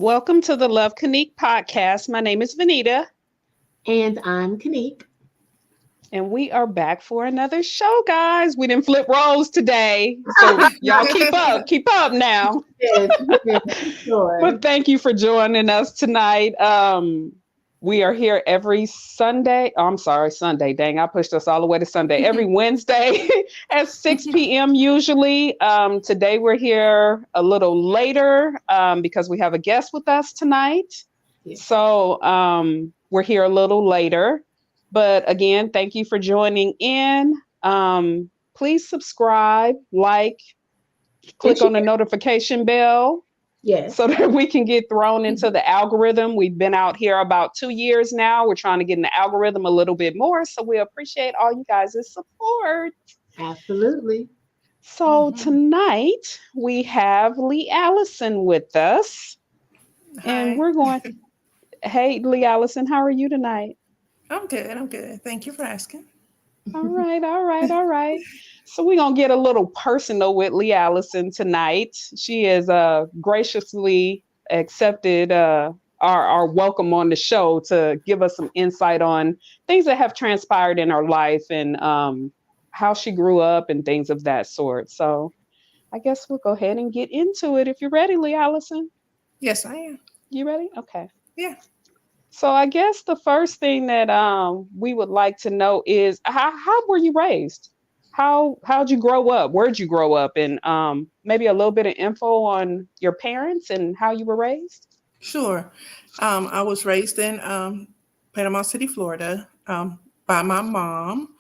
Welcome to the Love Kanique podcast. My name is Vanita. And I'm Kanique. And we are back for another show, guys. We didn't flip roles today. So y'all keep up now. Yes, sure. But thank you for joining us tonight. We are here every Sunday. Oh, I'm sorry, Sunday. Dang, I pushed us all the way to Sunday. Every Wednesday at 6 p.m. usually. Today we're here a little later because we have a guest with us tonight. Yes. So we're here a little later. But again, thank you for joining in. Please subscribe, like, click on the notification bell. Yes. So that we can get thrown into the algorithm. We've been out here about 2 years now. We're trying to get in the algorithm a little bit more. So we appreciate all you guys' support. Absolutely. So tonight we have Lee Allison with us. Hi. And we're going, hey, Lee Allison, how are you tonight? I'm good. Thank you for asking. All right. So we're going to get a little personal with Lee Allison tonight. She has graciously accepted our welcome on the show to give us some insight on things that have transpired in her life and how she grew up and things of that sort. So I guess we'll go ahead and get into it. If you're ready, Lee Allison. Yes, I am. You ready? Okay. Yeah. So I guess the first thing that we would like to know is how were you raised? How'd you grow up? Where'd you grow up? And maybe a little bit of info on your parents and how you were raised? Sure. I was raised in Panama City, Florida, by my mom.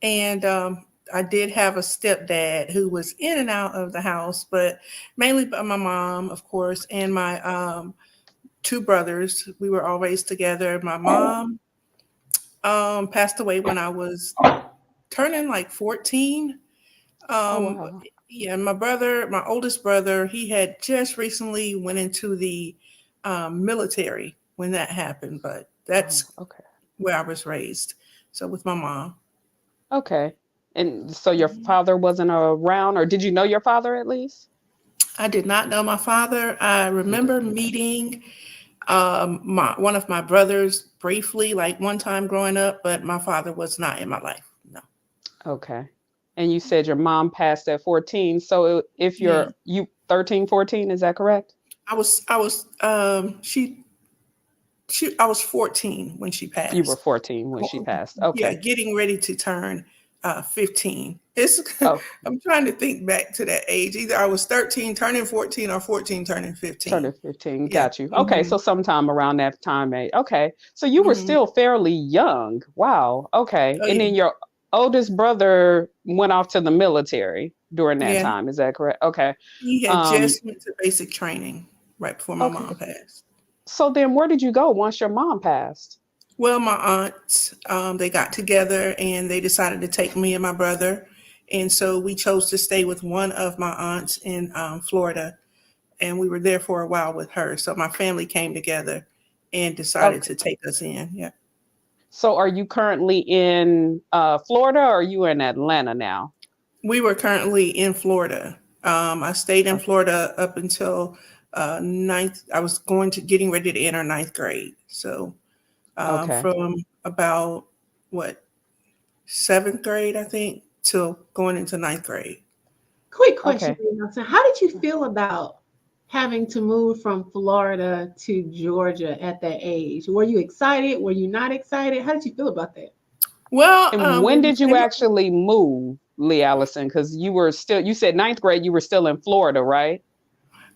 And I did have a stepdad who was in and out of the house, but mainly by my mom, of course, and my two brothers. We were all raised together. My mom passed away when I was turning like 14. Wow. Yeah, my oldest brother, he had just recently went into the military when that happened, but that's okay. where I was raised. So with my mom. Okay. And so your father wasn't around, or did you know your father at least? I did not know my father. I remember meeting one of my brothers briefly, like one time growing up, but my father was not in my life. No. Okay. And you said your mom passed at 14. So if you 13, 14, is that correct? I was 14 when she passed. You were 14 when she passed. Okay. Yeah, getting ready to turn 15. Oh. I'm trying to think back to that age. Either I was 13 turning 14 or 14 turning 15. Turning 15. Yeah. Got you. Okay. So sometime around that time. Okay. So you were still fairly young. Wow. Okay. Oh, and then your oldest brother went off to the military during that time. Is that correct? Okay. He had just went to basic training right before my mom passed. So then where did you go once your mom passed? Well, my aunts, they got together and they decided to take me and my brother. And so we chose to stay with one of my aunts in Florida. And we were there for a while with her. So my family came together and decided to take us in. Yeah. So are you currently in Florida or are you in Atlanta now? We were currently in Florida. I stayed in Florida up until ninth. I was getting ready to enter ninth grade. So from about seventh grade, I think, till going into ninth grade. Quick question. So how did you feel about having to move from Florida to Georgia at that age? Were you excited? Were you not excited? How did you feel about that? Well, and when did you actually move, Lee Allison? Because you said ninth grade, you were still in Florida, right?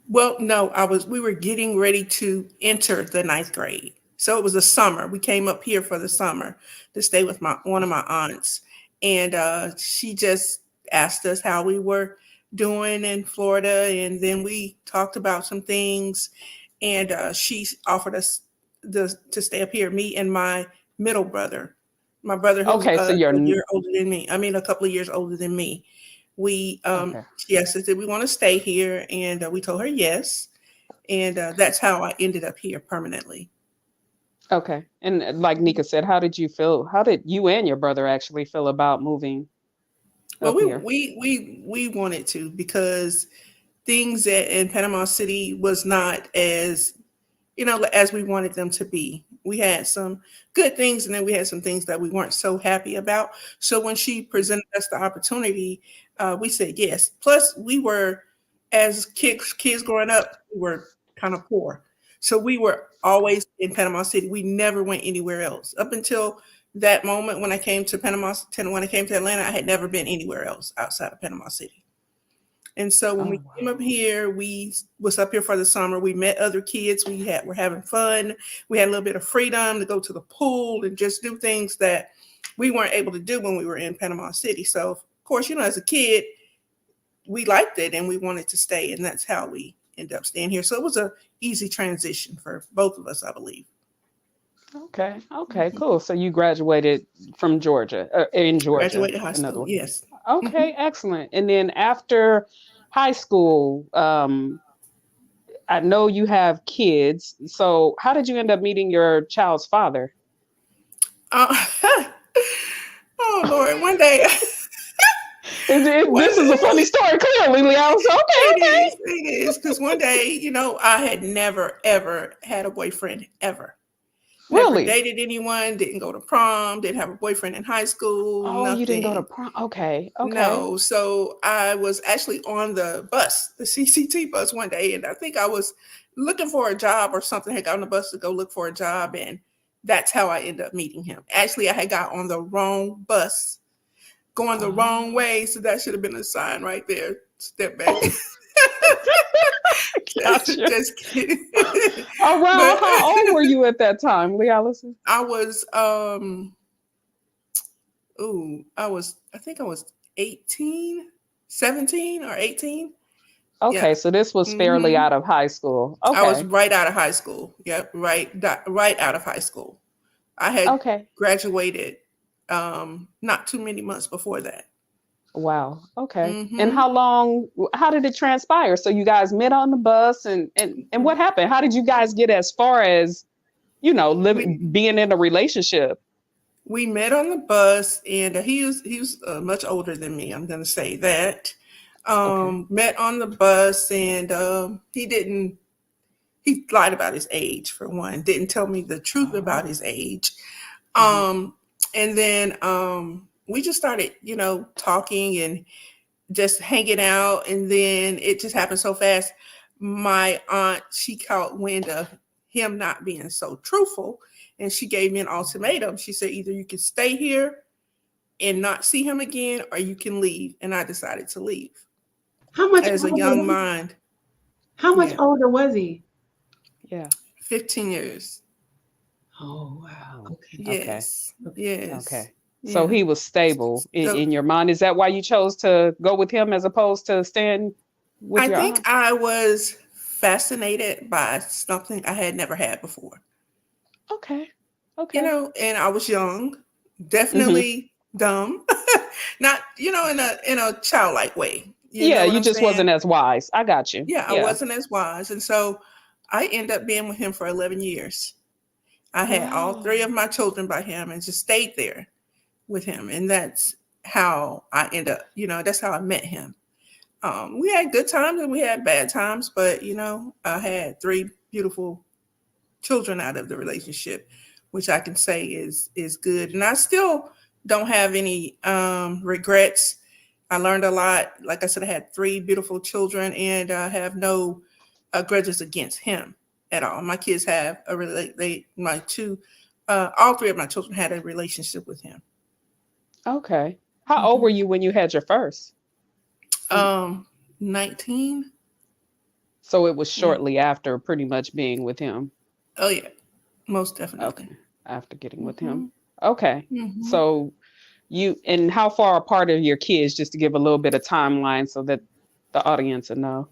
Well, no, we were getting ready to enter the ninth grade. So it was the summer. We came up here for the summer to stay with one of my aunts. And she just asked us how we were doing in Florida. And then we talked about some things. And she offered us to stay up here, me and my middle brother. My brother, who's so you're a year older than me. I mean, a couple of years older than me. She asked us, did we want to stay here? And we told her yes. And that's how I ended up here permanently. Okay. And like Nika said, how did you feel? How did you and your brother actually feel about moving? Well, we wanted to, because things in Panama City was not as as we wanted them to be. We had some good things, and then we had some things that we weren't so happy about. So when she presented us the opportunity, we said yes. Plus, we were, as kids growing up, we were kind of poor. So we were always in Panama City. We never went anywhere else. Up until that moment when I came to when I came to Atlanta, I had never been anywhere else outside of Panama City. And so when we came up here, we was up here for the summer. We met other kids. We're having fun. We had a little bit of freedom to go to the pool and just do things that we weren't able to do when we were in Panama City. So of course, as a kid, we liked it and we wanted to stay, and that's how we ended up staying here. So it was a easy transition for both of us, I believe. Okay, cool. So you graduated from Georgia, in Georgia. Graduated high school, yes. Okay, excellent. And then after high school, I know you have kids. So how did you end up meeting your child's father? Oh, Lord, one day. This is a funny story, clearly, Leon. So, okay. It is, because one day, I had never, ever had a boyfriend, ever. Really? Never dated anyone, didn't go to prom, didn't have a boyfriend in high school. Oh, nothing. You didn't go to prom? Okay. No, so I was actually on the bus, the CCT bus one day, and I think I was looking for a job or something. I got on the bus to go look for a job, and that's how I ended up meeting him. Actually, I had got on the wrong bus, going the wrong way, so that should have been a sign right there. Step back. Gotcha. Just kidding. Oh, wow. How old were you at that time, Lee Allison? I was, I think I was 17 or 18. Okay, yeah. So this was fairly out of high school. Okay. I was right out of high school. Yep, right out of high school. I had graduated not too many months before that. Wow. Okay. And how did it transpire? So you guys met on the bus and what happened? How did you guys get as far as, being in a relationship? We met on the bus, and he was much older than me. I'm going to say that. Met on the bus, and he lied about his age, for one, didn't tell me the truth about his age. And then, we just started, talking and just hanging out. And then it just happened so fast. My aunt, she caught wind of him not being so truthful. And she gave me an ultimatum. She said, either you can stay here and not see him again, or you can leave. And I decided to leave. How much as a young mind? How much older was he? Yeah. 15 years. Oh, wow. Okay. Yes. Yes. Okay. So he was stable in your mind. Is that why you chose to go with him as opposed to staying with your aunt? I was fascinated by something I had never had before. Okay. And I was young, definitely dumb, not, in a childlike way. You just wasn't as wise. I got you. Yeah, I wasn't as wise. And so I ended up being with him for 11 years. I had all three of my children by him and just stayed there with him. And that's how I end up, that's how I met him. We had good times and we had bad times, but I had three beautiful children out of the relationship, which I can say is good. And I still don't have any regrets. I learned a lot. Like I said, I had three beautiful children, and I have no grudges against him at all. My kids have all three of my children had a relationship with him. Okay. How old were you when you had your first? 19. So it was shortly after pretty much being with him. Oh yeah, most definitely. Okay. After getting with him. Okay. So and how far apart are your kids, just to give a little bit of timeline so that the audience will know?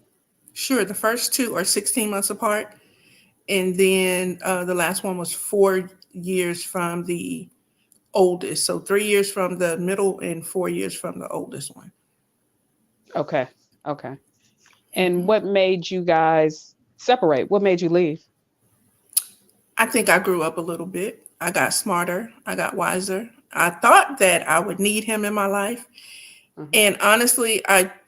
Sure. The first two are 16 months apart. And then the last one was 4 years from the oldest. So 3 years from the middle and 4 years from the oldest one. Okay. And what made you guys separate? What made you leave? I think I grew up a little bit. I got smarter. I got wiser. I thought that I would need him in my life. And honestly, I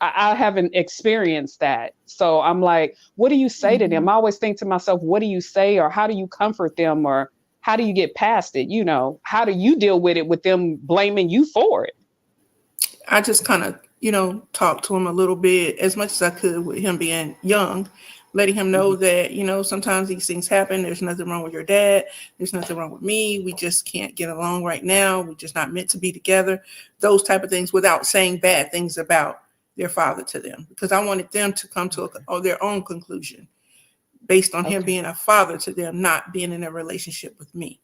I haven't experienced that. So I'm like, what do you say to them? I always think to myself, what do you say, or how do you comfort them, or how do you get past it? How do you deal with it with them blaming you for it? I just kind of, talked to him a little bit as much as I could with him being young, letting him know that, sometimes these things happen. There's nothing wrong with your dad. There's nothing wrong with me. We just can't get along right now. We're just not meant to be together. Those type of things, without saying bad things about their father to them, because I wanted them to come to their own conclusion based on him being a father to them, not being in a relationship with me.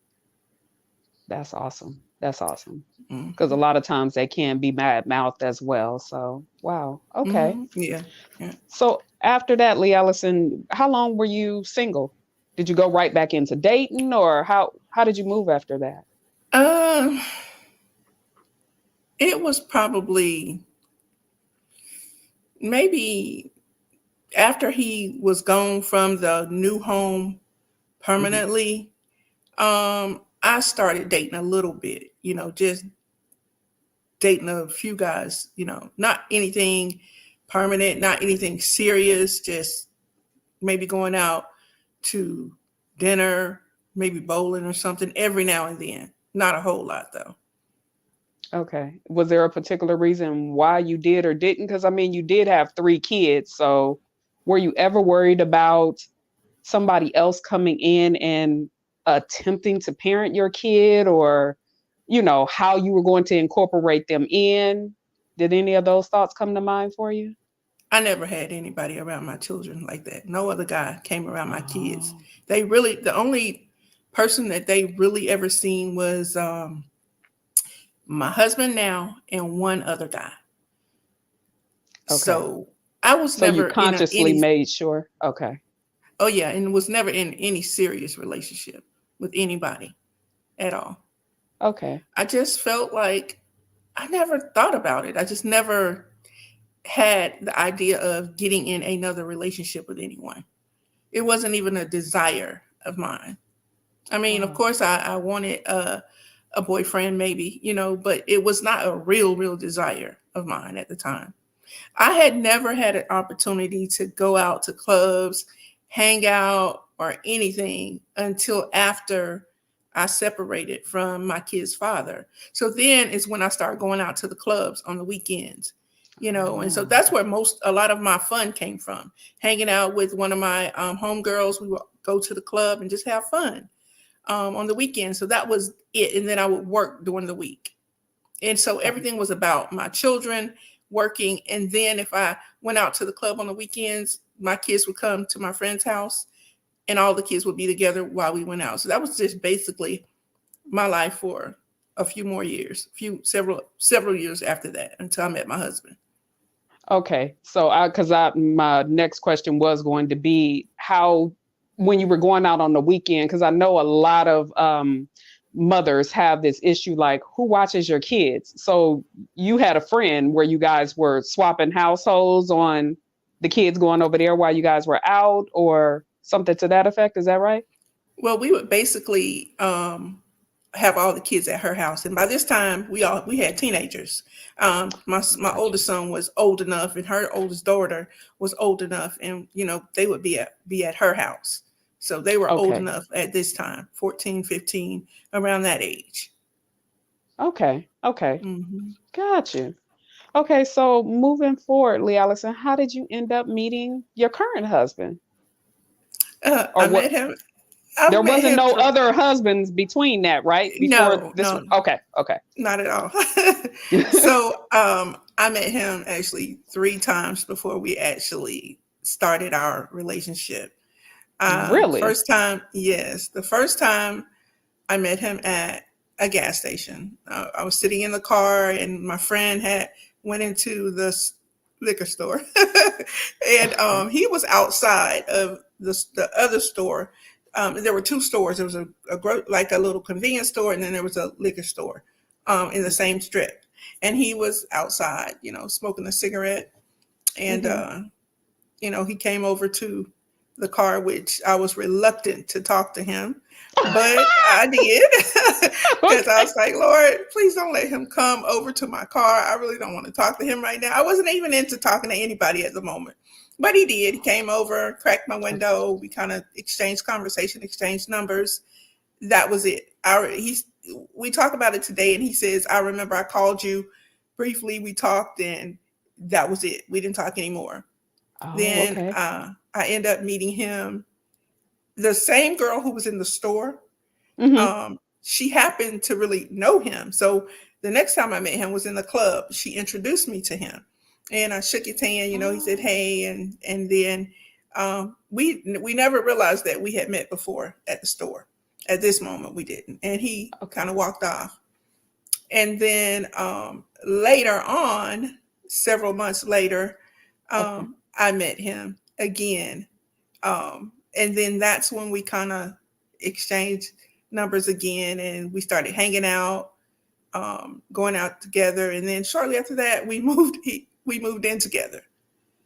That's awesome. That's awesome. Because a lot of times they can be bad-mouthed as well. So, wow. Okay. Yeah. So after that, Lee Allison, how long were you single? Did you go right back into dating, or how did you move after that? It was probably maybe after he was gone from the new home permanently. I started dating a little bit, just dating a few guys, not anything permanent, not anything serious, just maybe going out to dinner, maybe bowling or something every now and then. Not a whole lot though. Okay. Was there a particular reason why you did or didn't? Because I mean, you did have 3 kids. So were you ever worried about somebody else coming in and attempting to parent your kid, or, how you were going to incorporate them in? Did any of those thoughts come to mind for you? I never had anybody around my children like that. No other guy came around my kids. The only person that they really ever seen was my husband now and one other guy. Okay. So I was So never you consciously made sure. Okay. Oh yeah, and was never in any serious relationship with anybody at all. Okay. I just felt like I never thought about it. I just never had the idea of getting in another relationship with anyone. It wasn't even a desire of mine. I mean, of course, I wanted a boyfriend, maybe, but it was not a real desire of mine at the time. I had never had an opportunity to go out to clubs, hang out, or anything until after I separated from my kid's father. So then is when I started going out to the clubs on the weekends, and so that's where a lot of my fun came from. Hanging out with one of my homegirls, we would go to the club and just have fun on the weekend. So that was it. And then I would work during the week. And so everything was about my children working. And then if I went out to the club on the weekends, my kids would come to my friend's house and all the kids would be together while we went out. So that was just basically my life for a few more years, several years after that, until I met my husband. Okay. So my next question was going to be how, when you were going out on the weekend, because I know a lot of mothers have this issue, like, who watches your kids? So you had a friend where you guys were swapping households on the kids going over there while you guys were out, or something to that effect. Is that right? Well, we would basically have all the kids at her house, and by this time we had teenagers. My oldest son was old enough, and her oldest daughter was old enough, and they would be at her house. So they were old enough at this time, 14, 15, around that age. Okay. Gotcha. Okay, so moving forward, Lee Allison, how did you end up meeting your current husband? I met him. There wasn't no other husbands between that, right? Before this one? Okay. Not at all. So I met him actually 3 times before we actually started our relationship. Really? First time, yes. The first time I met him at a gas station. I was sitting in the car and my friend went into the liquor store and he was outside of the other store. There were 2 stores. There was like a little convenience store, and then there was a liquor store in the same strip. And he was outside, smoking a cigarette. And, he came over to the car, which I was reluctant to talk to him, but I did because I was like, Lord, please don't let him come over to my car. I really don't want to talk to him right now. I wasn't even into talking to anybody at the moment, but he did. He came over, cracked my window. We kind of exchanged conversation, exchanged numbers. That was it. We talk about it today, and he says, I remember I called you briefly. We talked, and that was it. We didn't talk anymore. Then okay. I end up meeting him. The same girl who was in the store, she happened to really know him. So the next time I met him was in the club. She introduced me to him, and I shook his hand. He said, "Hey," and then we never realized that we had met before at the store. At this moment, we didn't, and he kind of walked off. And then later on, several months later, I met him again. And then that's when we kind of exchanged numbers again, and we started hanging out, going out together. And then shortly after that, we moved in together.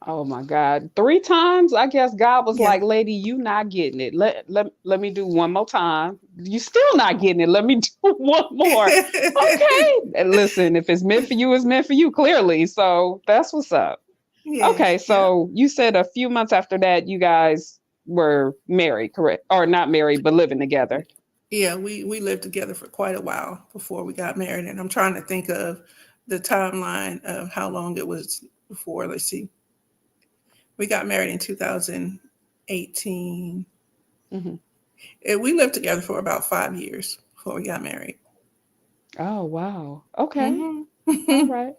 Oh my God. 3 times? I guess God was like, lady, you not getting it. Let me do one more time. You still not getting it. Let me do one more. Okay. And listen, if it's meant for you, it's meant for you, clearly. So that's what's up. Yes, okay. So you said a few months after that, you guys were married, correct? Or not married, but living together. Yeah, we lived together for quite a while before we got married. And I'm trying to think of the timeline of how long it was before. Let's see. We got married in 2018. And we lived together for about 5 years before we got married. Oh, wow. Okay. All right.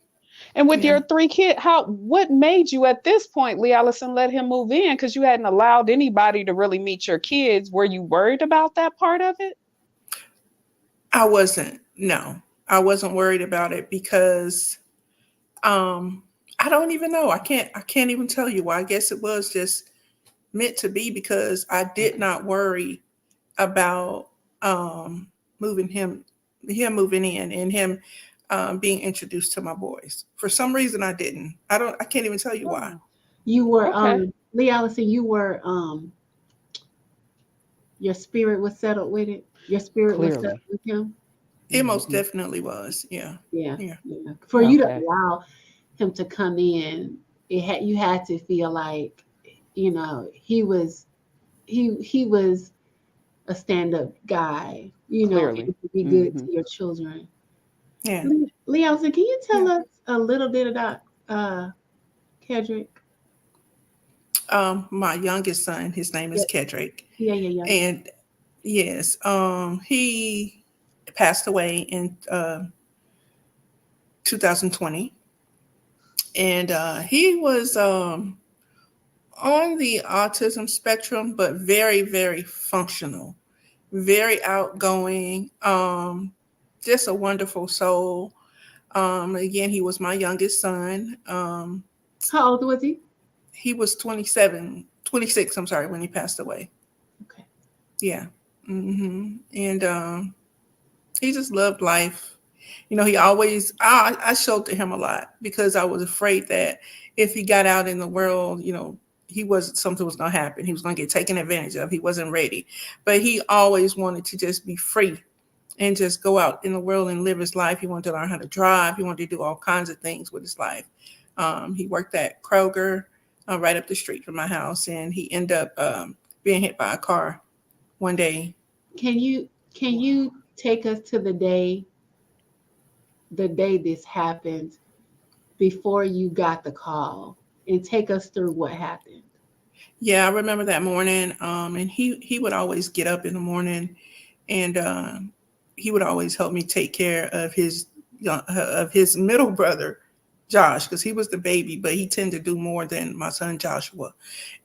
And with your 3 kids, what made you at this point, Lee Allison, let him move in? Because you hadn't allowed anybody to really meet your kids. Were you worried about that part of it? I wasn't. No, I wasn't worried about it because I don't even know. I can't even tell you why. I guess it was just meant to be, because I did not worry about moving him moving in and him being introduced to my boys. For some reason I didn't. I can't even tell you why. You were Lee Allison, you were your spirit was settled with it. Your spirit was settled with him. It most definitely was. Yeah. For you to allow him to come in, you had to feel like, he was a stand-up guy, and to be good to your children. Yeah. Lee Allison, can you tell us a little bit about Kedrick? My youngest son, his name is Kedrick. Yeah. And yes, he passed away in 2020. And he was on the autism spectrum, but very, very functional, very outgoing, just a wonderful soul. Again, he was my youngest son. How old was he? He was 26, I'm sorry, when he passed away. Okay. Yeah. And he just loved life. He always, I sheltered him a lot because I was afraid that if he got out in the world, something was going to happen. He was going to get taken advantage of. He wasn't ready. But he always wanted to just be free and just go out in the world and live his life. He wanted to learn how to drive. He wanted to do all kinds of things with his life. He worked at Kroger right up the street from my house, and he ended up being hit by a car one day. Can you take us to the day this happened, before you got the call, and take us through what happened? Yeah, I remember that morning. And he would always get up in the morning, and he would always help me take care of his middle brother, Josh, because he was the baby, but he tended to do more than my son Joshua.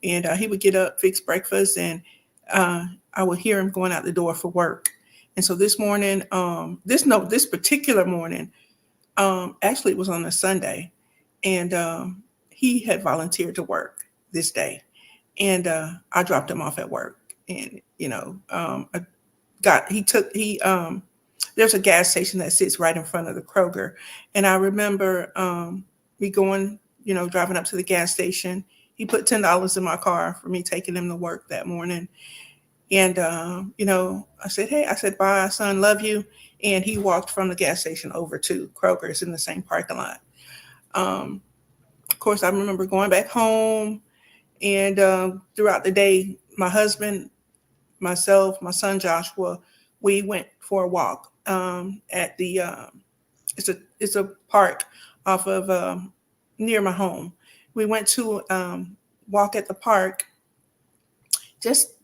And he would get up, fix breakfast, and I would hear him going out the door for work. And so this morning, this particular morning, actually it was on a Sunday, and he had volunteered to work this day, and I dropped him off at work, and there's a gas station that sits right in front of the Kroger, and I remember me going, driving up to the gas station, He put $10 in my car for me taking him to work that morning. And, I said, hey, I said, bye, son, love you. And he walked from the gas station over to Kroger's in the same parking lot. Of course, I remember going back home, and throughout the day, my husband, myself, my son Joshua, we went for a walk at the it's a park off of near my home. We went to walk at the park, just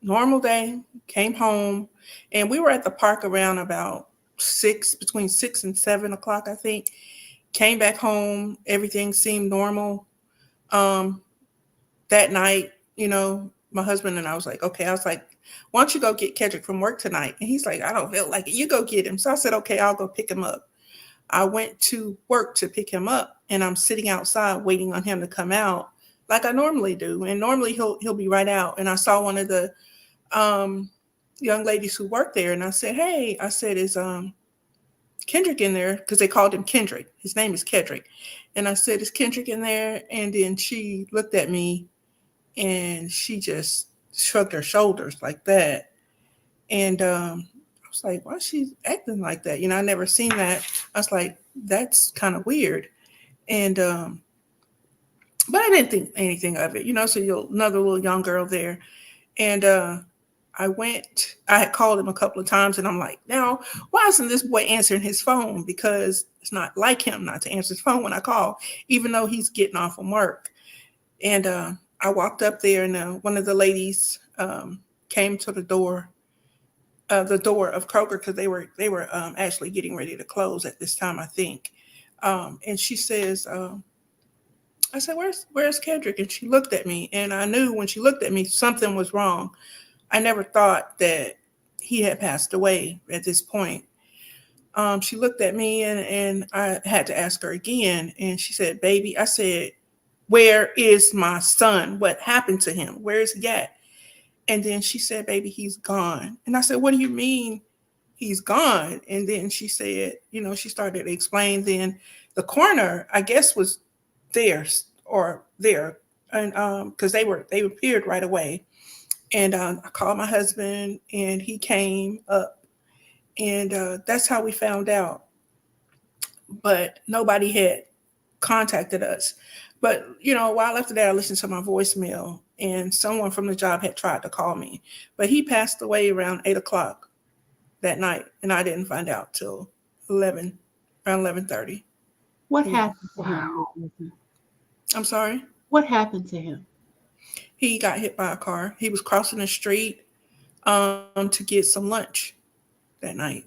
normal day, came home, and we were at the park around about between 6 and 7 o'clock, I think. Came back home, everything seemed normal. That night, my husband and I was like, okay, I was like, why don't you go get Kedrick from work tonight? And he's like, I don't feel like it. You go get him. So I said, okay, I'll go pick him up. I went to work to pick him up, and I'm sitting outside waiting on him to come out like I normally do. And normally he'll be right out. And I saw one of the young ladies who worked there, and I said, hey, I said, is Kendrick in there? Because they called him Kendrick. His name is Kedrick. And I said, is Kendrick in there? And then she looked at me, and she just shrugged her shoulders like that. And I was like, why is she acting like that? I never seen that. I was like, that's kind of weird. And but I didn't think anything of it, so another little young girl there. And I had called him a couple of times, and I'm like, now, why isn't this boy answering his phone? Because it's not like him not to answer his phone when I call, even though he's getting off from work. And I walked up there, and one of the ladies came to the door of Kroger, because they were actually getting ready to close at this time, I think. And she says, I said, where's Kedrick? And she looked at me, and I knew when she looked at me, something was wrong. I never thought that he had passed away at this point. She looked at me, and I had to ask her again. And she said, baby, I said, where is my son? What happened to him? Where is he at? And then she said, baby, he's gone. And I said, what do you mean he's gone? And then she said, she started to explain. Then the coroner, I guess, was there. And because they appeared right away. And I called my husband, and he came up, and that's how we found out. But nobody had contacted us. But, while after that, I listened to my voicemail, and someone from the job had tried to call me. But he passed away around 8 o'clock that night, and I didn't find out till around 11:30. What happened to him? I'm sorry? What happened to him? He got hit by a car. He was crossing the street to get some lunch that night.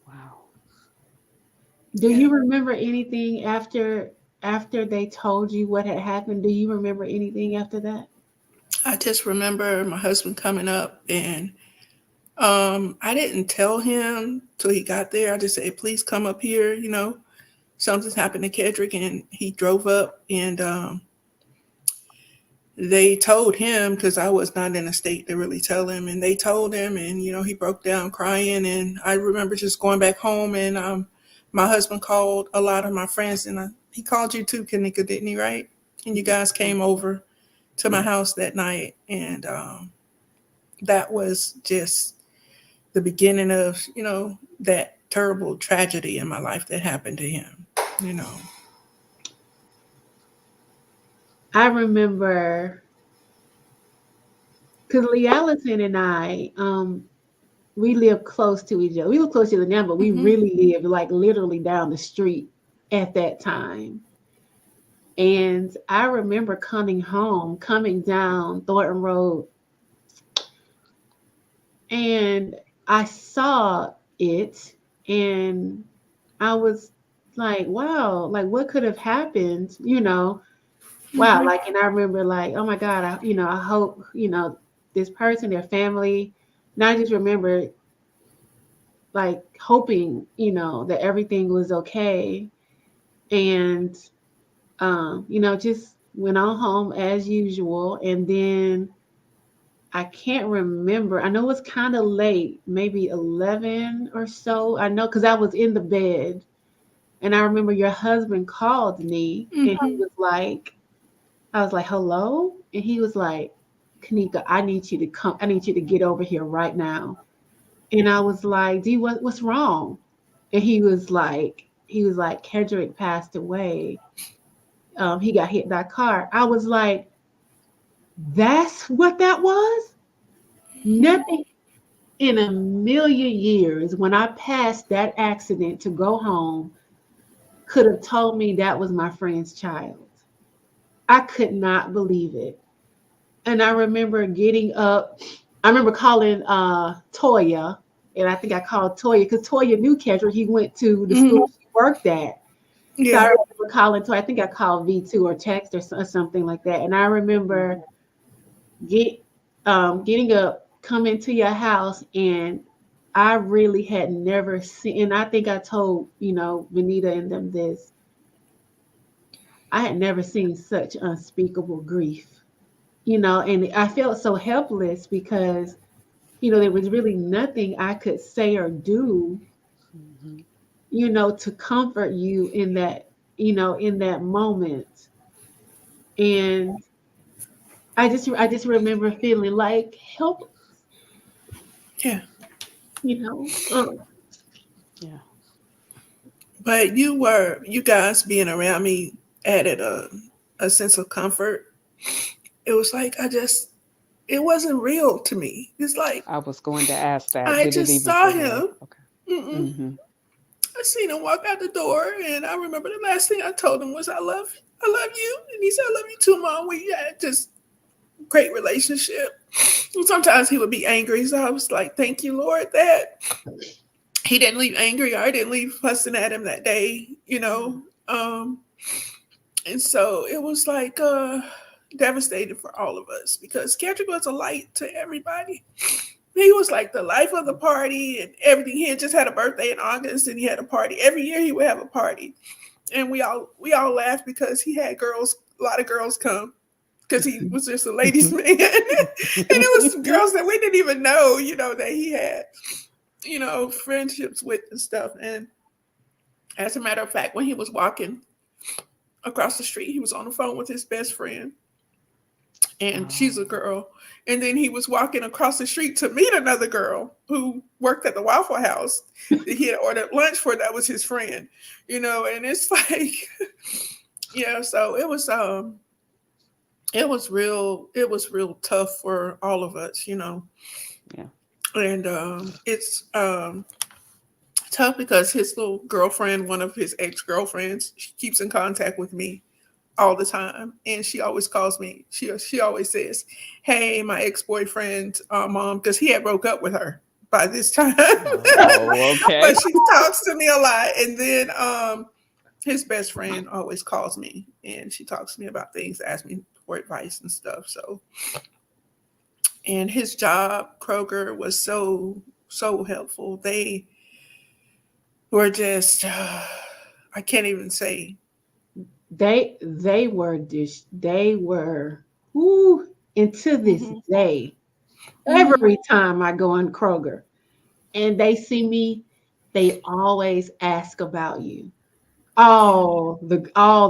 Wow. Do you remember anything after they told you what had happened? Do you remember anything after that? I just remember my husband coming up, and I didn't tell him till he got there. I just said, please come up here, something's happened to Kedrick. And he drove up, and they told him, because I was not in a state to really tell him, and they told him, and he broke down crying. And I remember just going back home, and my husband called a lot of my friends, and he called you too, Kanika, didn't he, right? And you guys came over to my house that night, and that was just the beginning of that terrible tragedy in my life that happened to him. I remember, because Lee Allison and I, we live close to each other. We live close to each other now, but we really lived like literally down the street at that time. And I remember coming down Thornton Road, and I saw it, and I was like, wow, like what could have happened, wow. Like, and I remember like, oh my God, I hope, this person, their family, and I just remember like hoping, that everything was okay. And, just went on home as usual. And then I can't remember. I know it was kind of late, maybe 11 or so. I know, because I was in the bed, And I remember your husband called me and he Mhm. was like, I was like, hello? And he was like, Kanika, I need you to come. I need you to get over here right now. And I was like, D, what's wrong? And he was like, Kedrick passed away. He got hit by a car. I was like, that's what that was? Nothing in a million years when I passed that accident to go home could have told me that was my friend's child. I could not believe it. And I remember getting up. I remember calling Toya, and I think I called Toya because Toya knew Kendrick. He went to the school Mhm. she worked at. So I Yeah. remember calling Toya. I think I called V2 or text or something like that. And I remember get getting up, coming to your house, and I really had never seen. And I think I told Benita and them this. I had never seen such unspeakable grief. And I felt so helpless because there was really nothing I could say or do, Mhm. to comfort you in that moment. And I just remember feeling like help, Yeah. you know. Um, Yeah. But you guys being around me added a sense of comfort. It was like it wasn't real to me. It's like I was going to ask that. I Did it just even saw feel real? him. Okay. Mm-mm. Mm-hmm. I seen him walk out the door, and I remember the last thing I told him was, I love you," and he said, "I love you too, Mom." We had just great relationship. And sometimes he would be angry, so I was like, "Thank you, Lord, that he didn't leave angry. Or I didn't leave fussing at him that day," you know. And so it was like devastating for all of us because Kendrick was a light to everybody. He was like the life of the party and everything. He had just had a birthday in August and he had a party. Every year he would have a party. And we all laughed because he had a lot of girls come because he was just a ladies' man. And it was some girls that we didn't even know, that he had, friendships with and stuff. And as a matter of fact, when he was walking across the street, he was on the phone with his best friend, and she's a Oh. girl. And then he was walking across the street to meet another girl who worked at the Waffle House that he had ordered lunch for. That was his friend, and it's like, yeah. So it was real tough for all of us. Yeah. And it's tough because his little girlfriend, one of his ex-girlfriends, she keeps in contact with me all the time, and she always calls me. She always says, "Hey, my ex-boyfriend, mom," because he had broke up with her by this time. Oh, okay. But she talks to me a lot, and then his best friend always calls me, and she talks to me about things, asks me for advice and stuff. So, and his job, Kroger, was so helpful. They were just, I can't even say. they were whoo, and to this Mm-hmm, day, mm-hmm, every time I go in Kroger and they see me, they always ask about you. yeah, All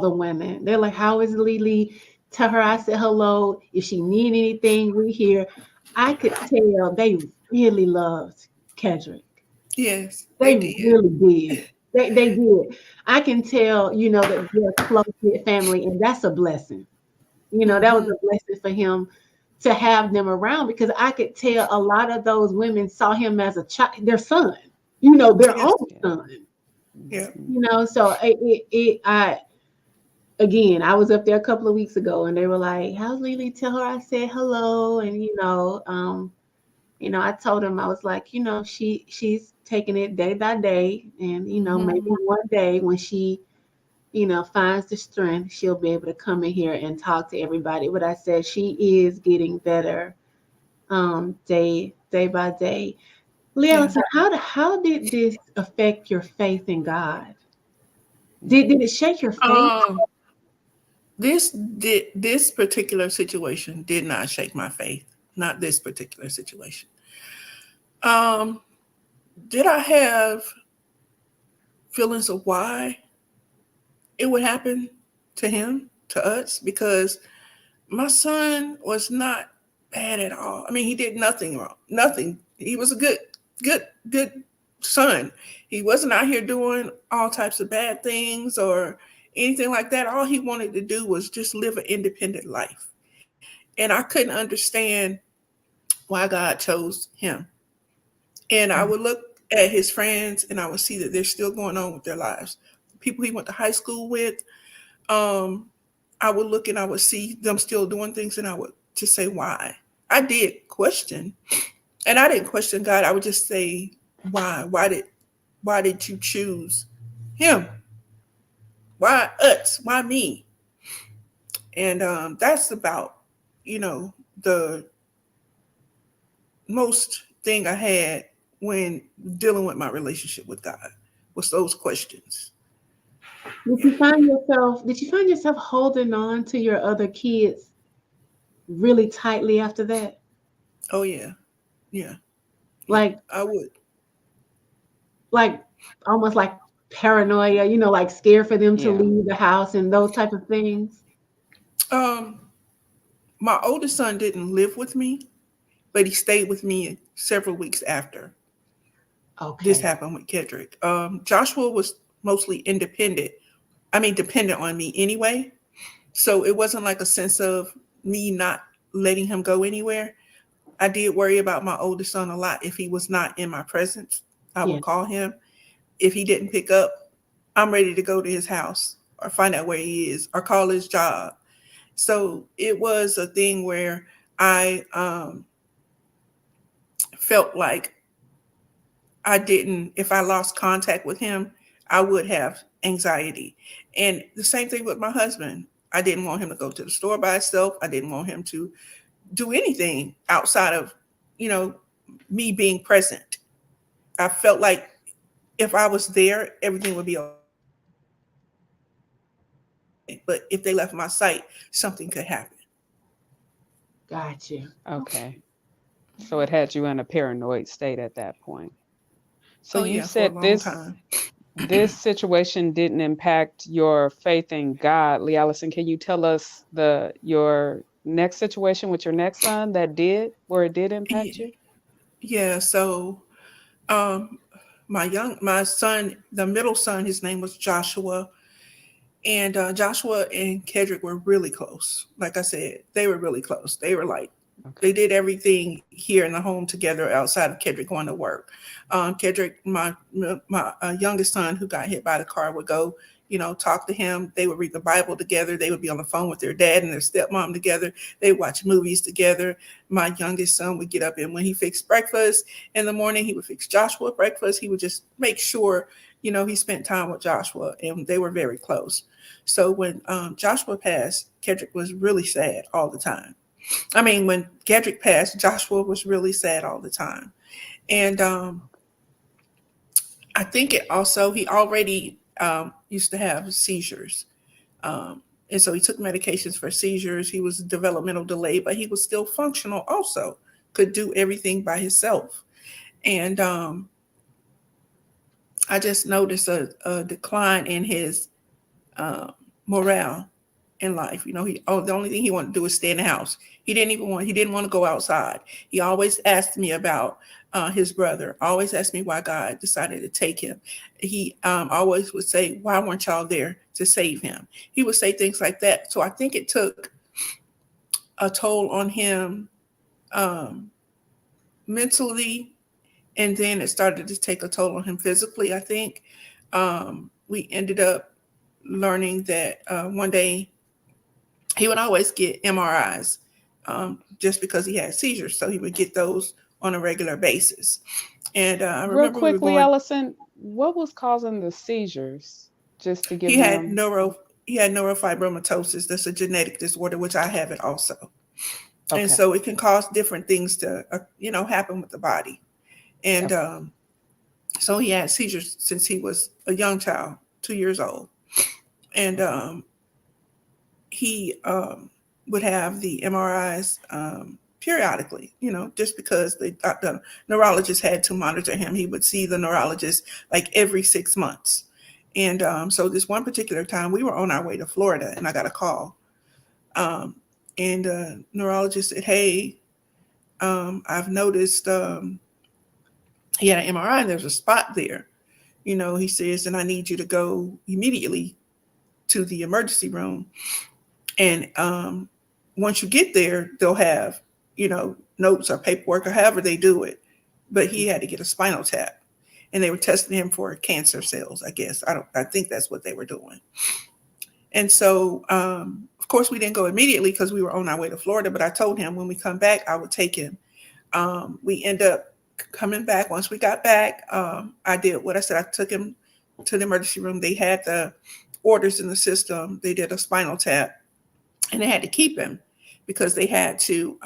the women. They're like, "How is Lily?" Tell her I said hello. If she need anything, we here. I could tell they really loved Kendrick. yes, they They did. really did. They did. I can tell, that they're a close knit family, and that's a blessing. That was Mm-hmm. a blessing for him to have them around because I could tell a lot of those women saw him as a child, their son, their Yes, own Yeah. son. yeah. Mhm. So I was up there a couple of weeks ago and they were like, "How's Lily?" Tell her I said hello. And, I told him, I was like, she's taking it day by day. And, Mhm. maybe one day when she, finds the strength, she'll be able to come in here and talk to everybody. But I said she is getting better day by day. Leah, Yeah. so how did this affect your faith in God? Did it shake your faith? Um, this particular situation did not shake my faith. Not this particular situation. Um, did I have feelings of why? it would happen to him, to us, because my son was not bad at all. I mean, he did nothing wrong. Nothing. He was a good son. He wasn't out here doing all types of bad things or anything like that. All he wanted to do was just live an independent life. And I couldn't understand why God chose him. And I would look at his friends and I would see that they're still going on with their lives. People he went to high school with, I would look and I would see them still doing things, and I would just say, why? I did question, and I didn't question God. I would just say, why? Why did you choose him? Why us? Why me? And that's about, the most thing I had when dealing with my relationship with God was those questions. Did you find yourself holding on to your other kids really tightly after that? Oh yeah. Yeah. Like I would. almost like paranoia, like scared for them to Yeah. leave the house and those type of things? Um, my oldest son didn't live with me, but he stayed with me several weeks after this Okay. happened with Kedrick. Joshua was mostly independent. I mean, dependent on me anyway. So it wasn't like a sense of me not letting him go anywhere. I did worry about my oldest son a lot. If he was not in my presence, I Yeah. would call him. If he didn't pick up, I'm ready to go to his house or find out where he is or call his job. So it was a thing where I felt like if I lost contact with him, I would have anxiety. And the same thing with my husband. I didn't want him to go to the store by himself. I didn't want him to do anything outside of, me being present. I felt like if I was there, everything would be okay. But if they left my sight, something could happen. Got you. Okay. So it had you in a paranoid state at that point. So Oh you yeah, for a said long this time. this situation didn't impact your faith in God. Lee Allison, can you tell us your next situation with your next son where it did impact you? Yeah. So um my son, the middle son, his name was Joshua. And Joshua and Kedrick were really close. Like I said, they were really close. They were like, Okay. they did everything here in the home together outside of Kedrick going to work. Kedrick, my youngest son who got hit by the car, would go, talk to him. They would read the Bible together. They would be on the phone with their dad and their stepmom together. They would watch movies together. My youngest son would get up, and when he fixed breakfast in the morning, he would fix Joshua breakfast. He would just make sure, he spent time with Joshua, and they were very close. So when Joshua passed, Kedrick was really sad all the time. I mean, when Kedrick passed, Joshua was really sad all the time. And I think he already used to have seizures. And so he took medications for seizures. He was developmental delayed, but he was still functional also, could do everything by himself. And I just noticed a decline in his morale in life. The only thing he wanted to do was stay in the house. He didn't want to go outside. He always asked me about his brother, always asked me why God decided to take him. He always would say, why weren't y'all there to save him? He would say things like that. So I think it took a toll on him mentally, and then it started to take a toll on him physically. I think we ended up learning that one day he would always get MRIs just because he had seizures. So he would get those on a regular basis. And I Real remember we were quickly, going, Allison, what was causing the seizures? Just to give he had them. neurofibromatosis. That's a genetic disorder, which I have it also. And Okay. so it can cause different things to, happen with the body. And Okay. so he had seizures since he was a young child, 2 years old. And he would have the MRIs periodically, just because the neurologist had to monitor him. He would see the neurologist like every 6 months. And so this one particular time we were on our way to Florida and I got a call. And the neurologist said, hey, I've noticed he had an MRI and there's a spot there. He says, and I need you to go immediately to the emergency room. And once you get there, they'll have, notes or paperwork or however they do it. But he had to get a spinal tap. And they were testing him for cancer cells, I guess. I think that's what they were doing. And so, of course, we didn't go immediately because we were on our way to Florida. But I told him when we come back, I would take him. We end up coming back. Once we got back, I did what I said. I took him to the emergency room. They had the orders in the system. They did a spinal tap. And they had to keep him because they had to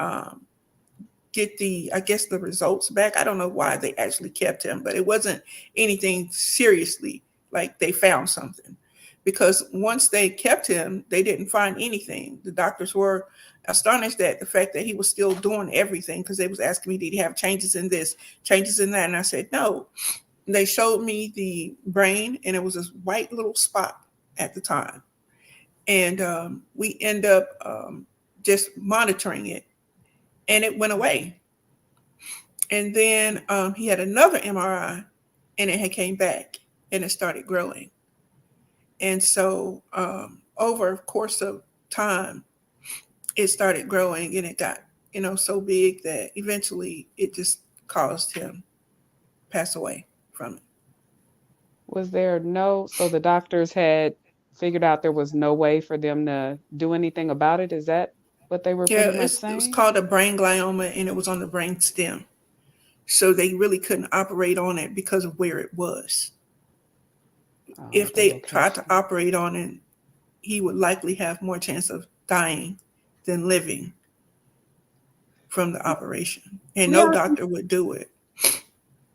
get the results back. I don't know why they actually kept him, but it wasn't anything seriously like they found something. Because once they kept him, they didn't find anything. The doctors were astonished at the fact that he was still doing everything because they was asking me, did he have changes in this, changes in that? And I said, no. And they showed me the brain and it was this white little spot at the time. And we end up just monitoring it and it went away. And then he had another MRI and it had came back and it started growing. And so over the course of time, it started growing and it got, so big that eventually it just caused him pass away from it. Was there so the doctors had figured out there was no way for them to do anything about it? Is that what they were Yeah, pretty much it was saying? called a brain glioma and it was on the brain stem. So they really couldn't operate on it because of where it was. If The they tried to location. operate on it, he would likely have more chance of dying than living from the operation. And no doctor would do it.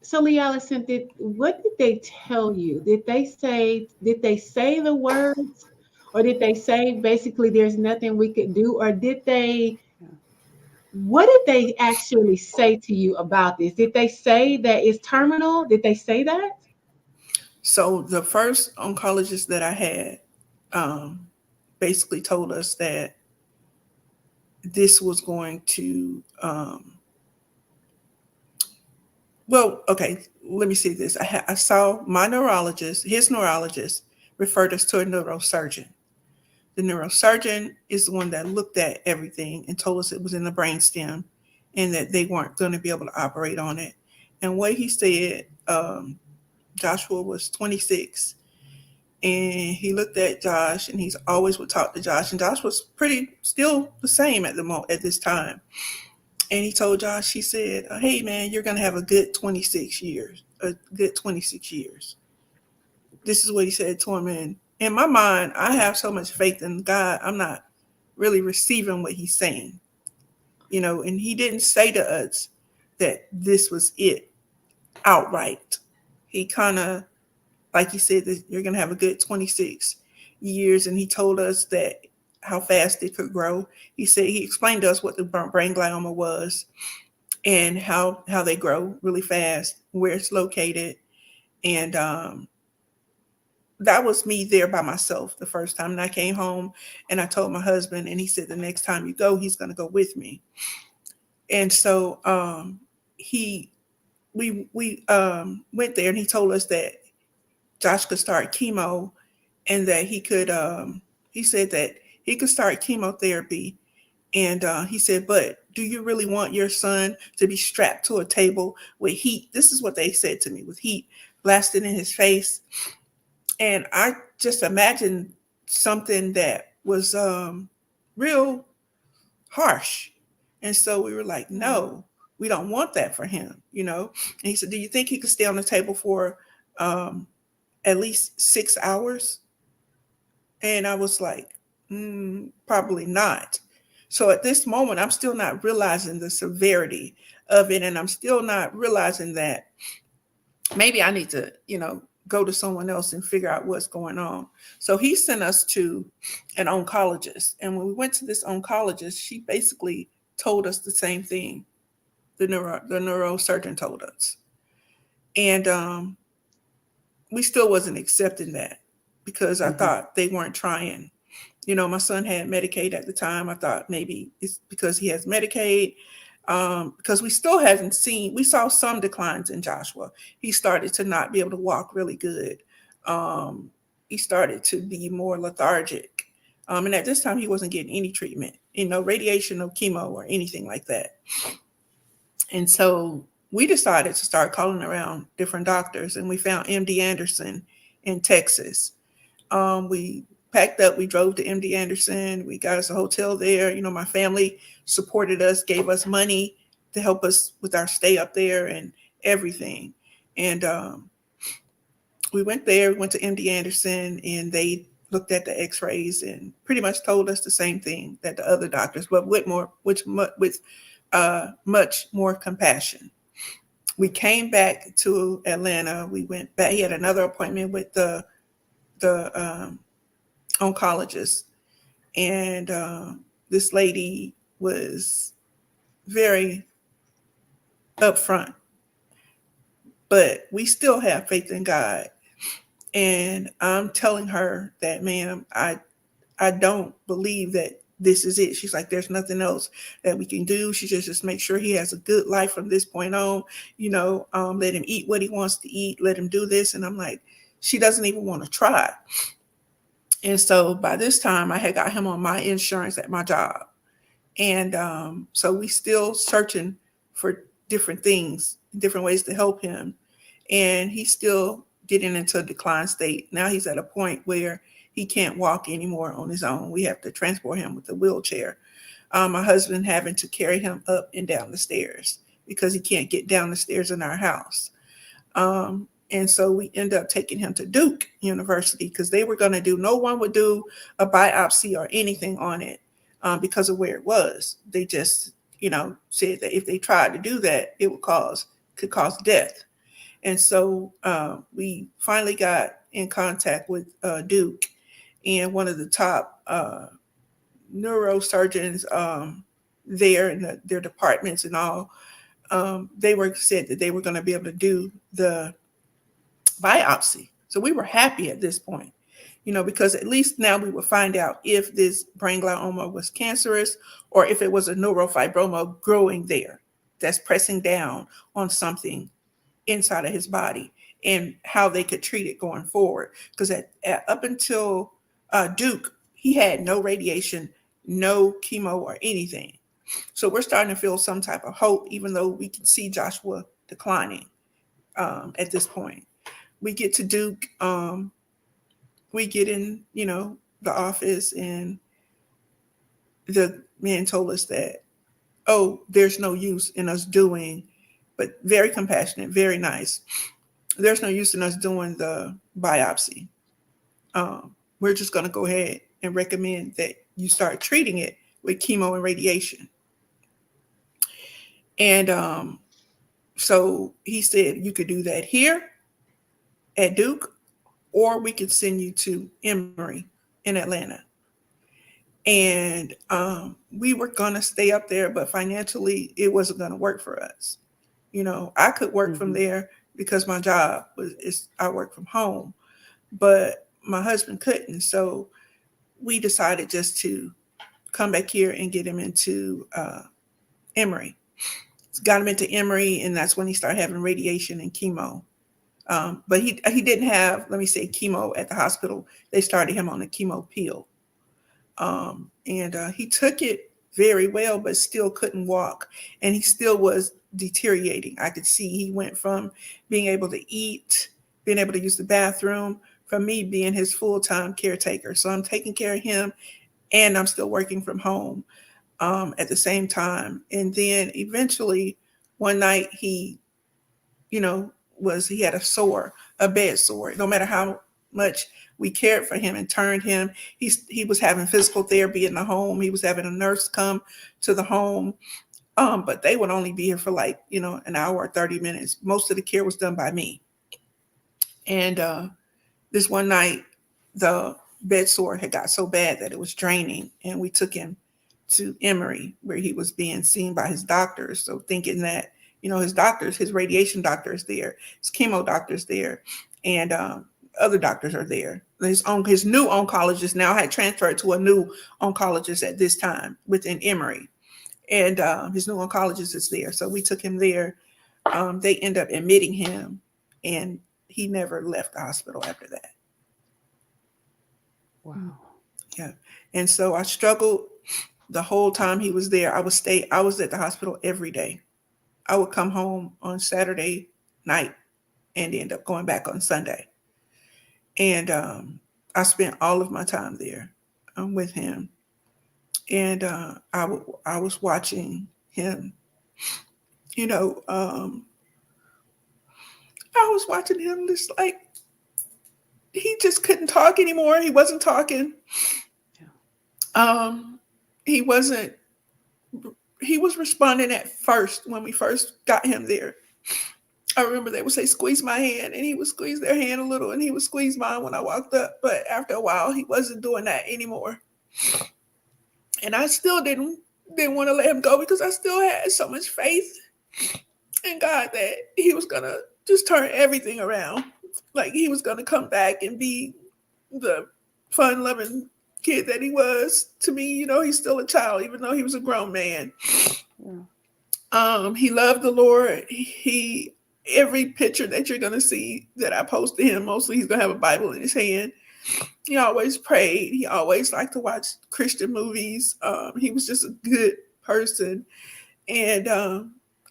So, Lee Allison, what did they tell you? Did they say the words, or did they say basically there's nothing we could do, or what did they actually say to you about this? Did they say that it's terminal? Did they say that? So the first oncologist that I had basically told us that this was going to, let me see this. I saw my neurologist, his neurologist referred us to a neurosurgeon. The neurosurgeon is the one that looked at everything and told us it was in the brainstem and that they weren't going to be able to operate on it. And what he said, Joshua was 26 and he looked at Josh and he's always would talk to Josh. And Josh was still the same at this time. And he told Josh, he said, hey man, you're going to have a good 26 years. This is what he said to him. And in my mind, I have so much faith in God. I'm not really receiving what he's saying, and he didn't say to us that this was it outright. He kind of, like he said, that you're going to have a good 26 years. And he told us that how fast it could grow. He explained to us what the brain glioma was and how they grow really fast, where it's located. And that was me there by myself the first time. And I came home and I told my husband, and he said, the next time you go, he's going to go with me. And so we went there and he told us that Josh could start chemo and that he said that he could start chemotherapy. And he said, but do you really want your son to be strapped to a table with heat? This is what they said to me, with heat blasted in his face. And I just imagined something that was real harsh. And so we were like, no, we don't want that for him, And he said, do you think he could stay on the table for at least 6 hours? And I was like, probably not. So at this moment, I'm still not realizing the severity of it. And I'm still not realizing that maybe I need to, go to someone else and figure out what's going on. So he sent us to an oncologist. And when we went to this oncologist, she basically told us the same thing the neurosurgeon told us. And we still wasn't accepting that. because I thought they weren't trying. My son had Medicaid at the time. I thought maybe it's because he has Medicaid, because we saw some declines in Joshua. He started to not be able to walk really good. He started to be more lethargic. And at this time, he wasn't getting any treatment, radiation, no chemo or anything like that. And so we decided to start calling around different doctors, and we found MD Anderson in Texas. We packed up, we drove to MD Anderson, we got us a hotel there. My family supported us, gave us money to help us with our stay up there and everything. And we went there, went to MD Anderson, and they looked at the x-rays and pretty much told us the same thing that the other doctors, but with much more compassion. We came back to Atlanta. We went back. He had another appointment with the oncologist, and this lady was very upfront, but we still have faith in God. And I'm telling her that, ma'am, I don't believe that this is it. She's like, there's nothing else that we can do. She just make sure he has a good life from this point on, let him eat what he wants to eat, let him do this. And I'm like, she doesn't even want to try. And so by this time I had got him on my insurance at my job. And so we still searching for different things, different ways to help him. And he's still getting into a decline state. Now he's at a point where he can't walk anymore on his own. We have to transport him with a wheelchair. My husband having to carry him up and down the stairs because he can't get down the stairs in our house. And so we end up taking him to Duke University because they were going to no one would do a biopsy or anything on it because of where it was. They just, said that if they tried to do that, it could cause death. And so we finally got in contact with Duke, and one of the top neurosurgeons there in their departments and all, said that they were going to be able to do the biopsy. So we were happy at this point, because at least now we would find out if this brain glioma was cancerous or if it was a neurofibroma growing there that's pressing down on something inside of his body, and how they could treat it going forward. Because up until Duke, he had no radiation, no chemo or anything. So we're starting to feel some type of hope, even though we can see Joshua declining at this point. We get to Duke, we get in, the office, and the man told us that, there's no use in us doing, but very compassionate, very nice. There's no use in us doing the biopsy. We're just going to go ahead and recommend that you start treating it with chemo and radiation. And so he said you could do that here at Duke, or we could send you to Emory in Atlanta. And we were going to stay up there, but financially it wasn't going to work for us. I could work from there because my job I work from home, but my husband couldn't. So we decided just to come back here and get him into Emory. Got him into Emory, and that's when he started having radiation and chemo. But he didn't have, chemo at the hospital. They started him on a chemo pill. And he took it very well, but still couldn't walk. And he still was deteriorating. I could see he went from being able to eat, being able to use the bathroom, from me being his full-time caretaker. So I'm taking care of him, and I'm still working from home at the same time. And then eventually one night he had a bed sore. No matter how much we cared for him and turned him, he was having physical therapy in the home. He was having a nurse come to the home. But they would only be here for an hour or 30 minutes. Most of the care was done by me. And this one night, the bed sore had got so bad that it was draining. And we took him to Emory, where he was being seen by his doctors. So thinking that, his doctors, his radiation doctor is there, his chemo doctor is there. And other doctors are there. His new oncologist now had transferred to a new oncologist at this time within Emory, and his new oncologist is there. So we took him there. They end up admitting him, and he never left the hospital after that. Wow. Yeah. And so I struggled the whole time he was there. I was at the hospital every day. I would come home on Saturday night and end up going back on Sunday. And I spent all of my time there with him. And I was watching him, you know, I was watching him just like, he just couldn't talk anymore. He wasn't talking. Yeah. He was responding at first when we first got him there. I remember they would say, squeeze my hand, and he would squeeze their hand a little, and he would squeeze mine when I walked up. But after a while, he wasn't doing that anymore. And I still didn't want to let him go because I still had so much faith in God that he was going to just turn everything around. Like he was going to come back and be the fun-loving kid that he was to me. You know, he's still a child, even though he was a grown man. Yeah. He loved the Lord. Every picture that you're going to see that I post to him, mostly he's going to have a Bible in his hand. He always prayed. He always liked to watch Christian movies. He was just a good person. And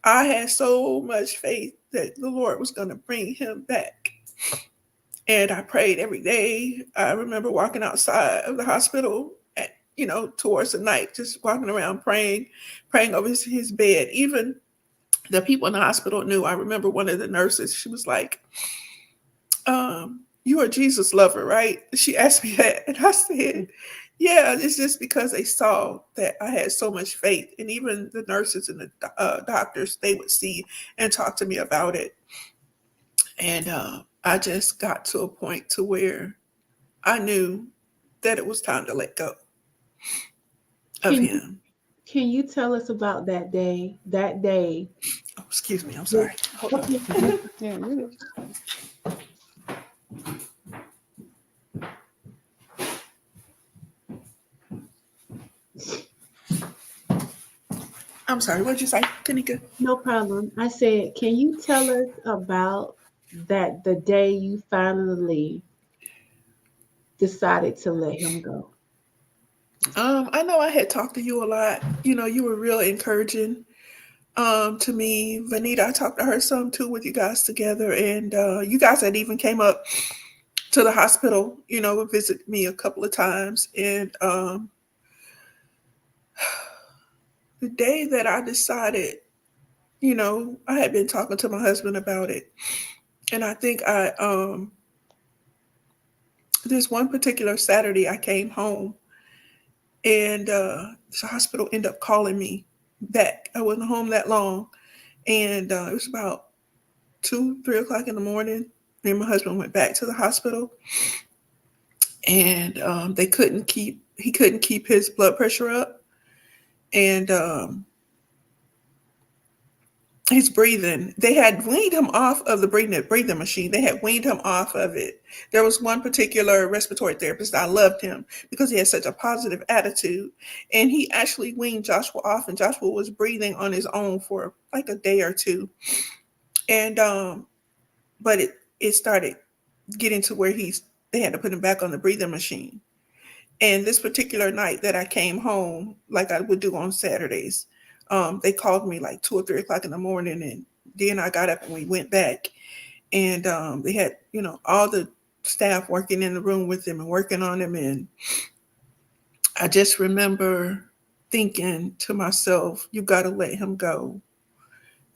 I had so much faith that the Lord was going to bring him back. And I prayed every day. I remember walking outside of the hospital at, towards the night, just walking around praying over his bed. Even the people in the hospital knew. I remember one of the nurses, she was like, you are a Jesus lover, right? She asked me that. And I said, yeah, it's just because they saw that I had so much faith. And even the nurses and the doctors, they would see and talk to me about it. And I just got to a point to where I knew that it was time to let go of him. Can you tell us about that day? Oh, excuse me. I'm sorry. Hold on. Yeah, really. I'm sorry. What did you say, Tanika? No problem. I said, can you tell us about the day you finally decided to let him go? I know I had talked to you a lot. You were real encouraging to me. Vanita, I talked to her some too with you guys together. And you guys had even came up to the hospital, visit me a couple of times. And the day that I decided, I had been talking to my husband about it. And I think there's one particular Saturday I came home and the hospital ended up calling me back. I wasn't home that long. And it was about 2-3 o'clock in the morning. Me and my husband went back to the hospital and he couldn't keep his blood pressure up. And his breathing, they had weaned him off of the breathing machine. They had weaned him off of it. There was one particular respiratory therapist. I loved him because he had such a positive attitude. And he actually weaned Joshua off, and Joshua was breathing on his own for like a day or two. And but it started getting to where they had to put him back on the breathing machine. And this particular night that I came home, like I would do on Saturdays, they called me like 2 or 3 o'clock in the morning, and then I got up and we went back, and they had, all the staff working in the room with him and working on him. And I just remember thinking to myself, you got to let him go.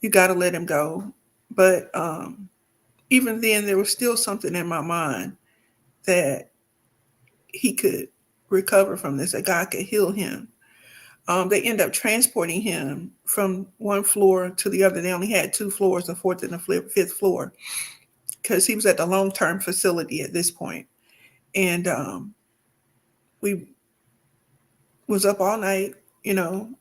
You got to let him go. But even then, there was still something in my mind that he could recover from this, that God could heal him. They end up transporting him from one floor to the other. They only had 2 floors, the 4th and the 5th floor, because he was at the long-term facility at this point. And we was up all night, and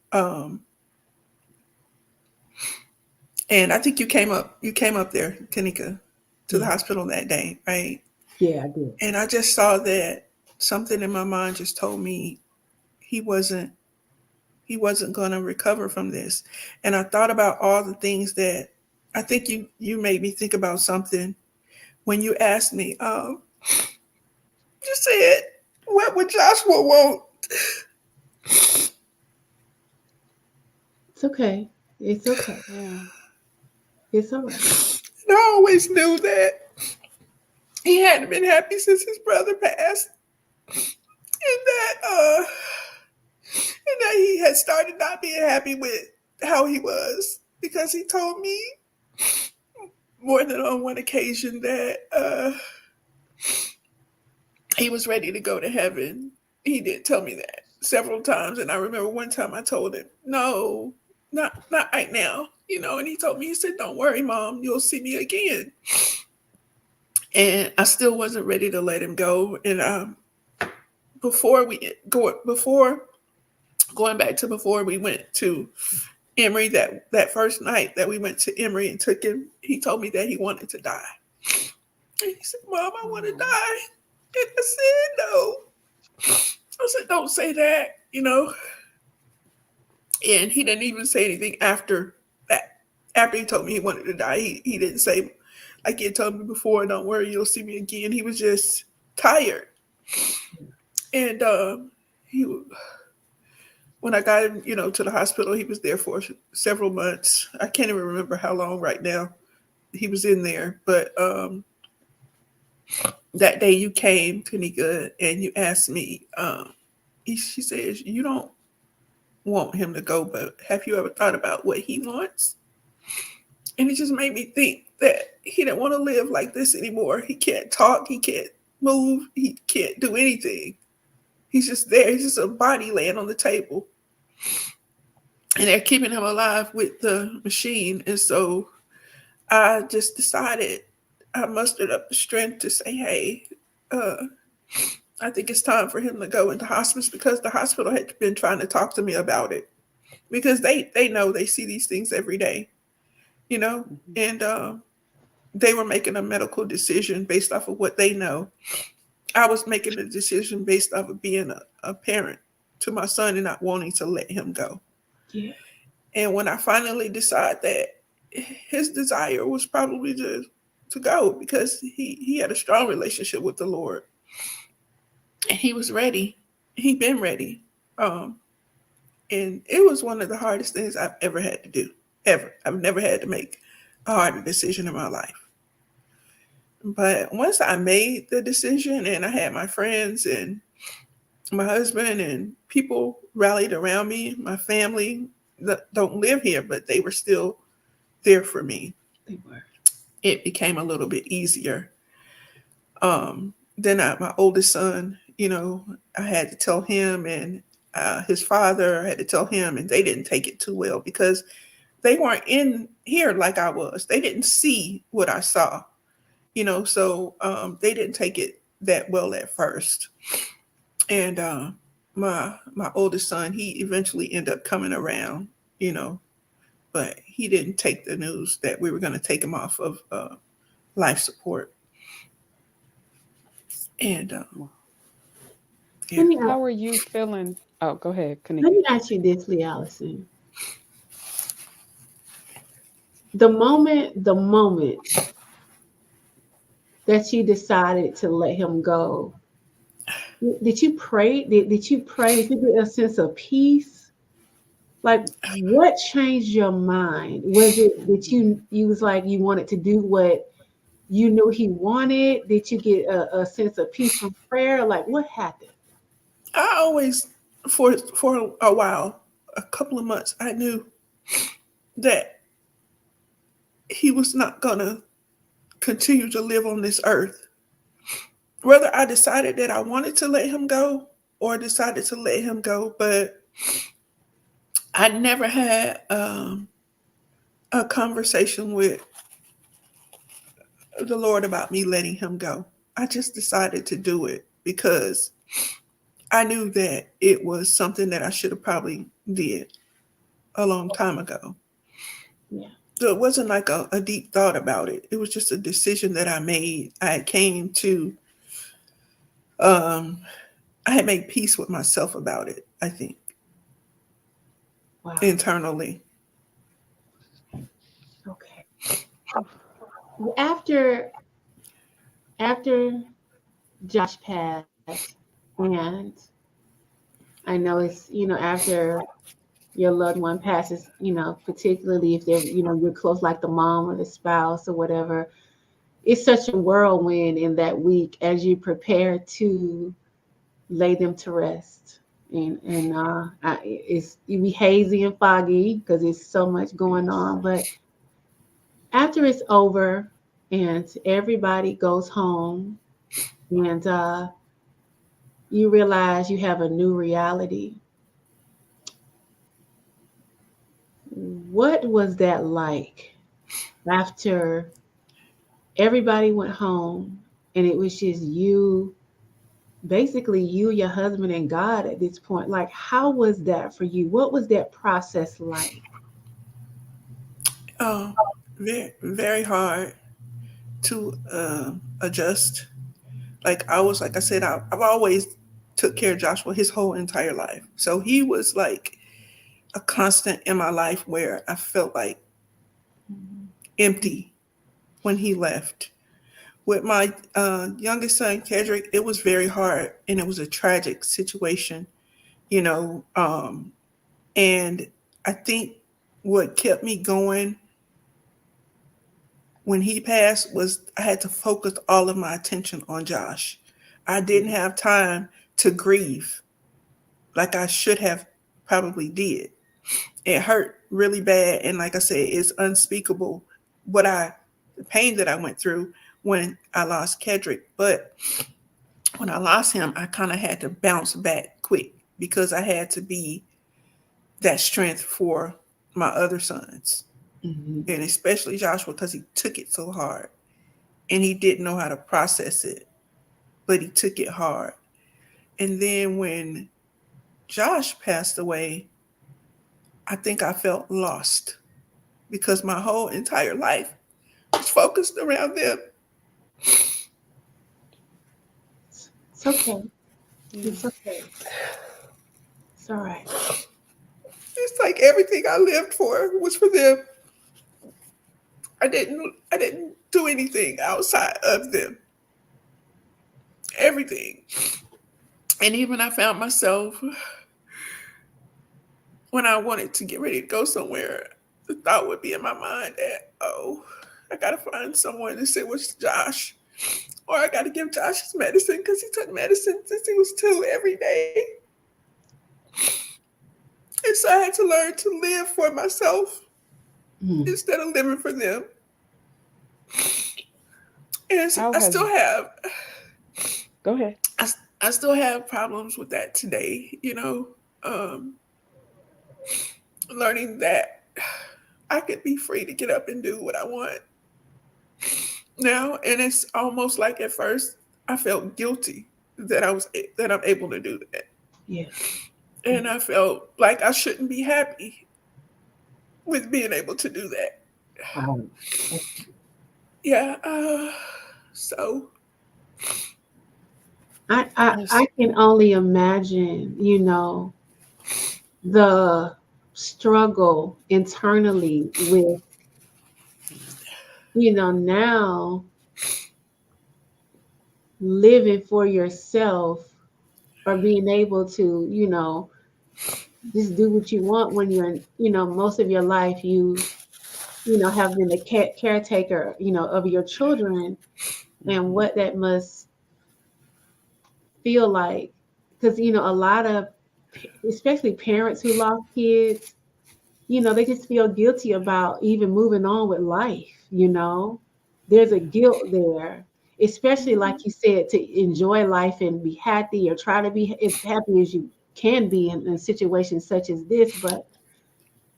I think you came up there, Tanika, to the hospital that day, right? Yeah, I did. And I just saw that something in my mind just told me he wasn't going to recover from this. And I thought about all the things that I think you made me think about something when you asked me. You said, "What would Joshua want?" It's okay. It's okay. Yeah. It's all right. And I always knew that he hadn't been happy since his brother passed, and that he had started not being happy with how he was, because he told me more than on one occasion that he was ready to go to heaven. He did tell me that several times, and I remember one time I told him, "No, not right now," And he told me, he said, "Don't worry, Mom, you'll see me again." And I still wasn't ready to let him go. And before going back to before we went to Emory, that first night that we went to Emory and took him, he told me that he wanted to die. And he said, "Mom, I want to die." And I said, "No." I said, "Don't say that." And he didn't even say anything after that. After he told me he wanted to die, he didn't say, like he had told me before, "Don't worry, you'll see me again." He was just tired. And he, when I got him, to the hospital, he was there for several months. I can't even remember how long right now he was in there. But that day you came, Tanika, and you asked me, she says, "You don't want him to go, but have you ever thought about what he wants?" And it just made me think that he didn't want to live like this anymore. He can't talk. He can't move. He can't do anything. He's just there. He's just a body laying on the table. And they're keeping him alive with the machine. And so I just decided, I mustered up the strength to say, "Hey, I think it's time for him to go into hospice," because the hospital had been trying to talk to me about it, because they know, they see these things every day, and they were making a medical decision based off of what they know. I was making a decision based off of being a parent to my son and not wanting to let him go. Yeah. And when I finally decided that his desire was probably to go, because he had a strong relationship with the Lord, and he was ready. He'd been ready. And it was one of the hardest things I've ever had to do. Ever. I've never had to make a harder decision in my life. But once I made the decision, and I had my friends and my husband and people rallied around me, my family that don't live here, but they were still there for me. They were. It became a little bit easier. Then my oldest son, I had to tell him, and his father, I had to tell him, and they didn't take it too well, because they weren't in here like I was. They didn't see what I saw, so they didn't take it that well at first. And my oldest son, he eventually ended up coming around, but he didn't take the news that we were going to take him off of life support. And Let me How are you feeling? Oh, go ahead, let Kanika. me ask you this, Lee Allison. The moment that you decided to let him go, did you pray? Did you pray? Did you get a sense of peace? Like, what changed your mind? Was it that you was like, you wanted to do what you knew he wanted? Did you get a sense of peace from prayer? Like, what happened? I always, for a while, a couple of months, I knew that he was not going to continue to live on this earth. Whether I decided that I wanted to let him go or decided to let him go, but I never had a conversation with the Lord about me letting him go. I just decided to do it because I knew that it was something that I should have probably did a long time ago. Yeah. So it wasn't like a deep thought about it. It was just a decision that I made. I came to um, I had made peace with myself about it, I think, Wow. internally. Okay. After Josh passed, and I know it's, after your loved one passes, particularly if they're, you're close, like the mom or the spouse or whatever, it's such a whirlwind in that week as you prepare to lay them to rest. It's it be hazy and foggy because there's so much going on. But after it's over and everybody goes home, and you realize you have a new reality, what was that like after everybody went home and it was just you, basically you, your husband, and God at this point? Like, how was that for you? What was that process like? Oh, very, very hard to adjust. Like I said, I've always took care of Joshua his whole entire life. So he was like a constant in my life where I felt like empty when he left. With my youngest son, Kedrick, it was very hard and it was a tragic situation, you know. And I think what kept me going when he passed was I had to focus all of my attention on Josh. I didn't have time to grieve like I should have probably did. It hurt really bad, and like I said, it's unspeakable the pain that I went through when I lost Kedrick. But when I lost him, I kind of had to bounce back quick because I had to be that strength for my other sons, Mm-hmm. and especially Joshua because he took it so hard and he didn't know how to process it, but he took it hard. And then when Josh passed away, I think I felt lost because my whole entire life was focused around them. It's okay. It's okay. It's all right. It's like everything I lived for was for them. I didn't do anything outside of them. Everything. And even I found myself when I wanted to get ready to go somewhere, the thought would be in my mind that, oh, I gotta find someone to sit with Josh. Or I gotta give Josh his medicine because he took medicine since he was 2 every day. And so I had to learn to live for myself instead of living for them. And so I still have Go ahead. I still have problems with that today, learning that I could be free to get up and do what I want now. And it's almost like at first I felt guilty that I'm able to do that. Yeah. And I felt like I shouldn't be happy with being able to do that. Yeah. So I can only imagine, the struggle internally with, now living for yourself or being able to, just do what you want when you're, most of your life have been the caretaker, of your children, and what that must feel like. Because, a lot of, especially parents who lost kids, they just feel guilty about even moving on with life. There's a guilt there, especially like you said, to enjoy life and be happy or try to be as happy as you can be in situations such as this. But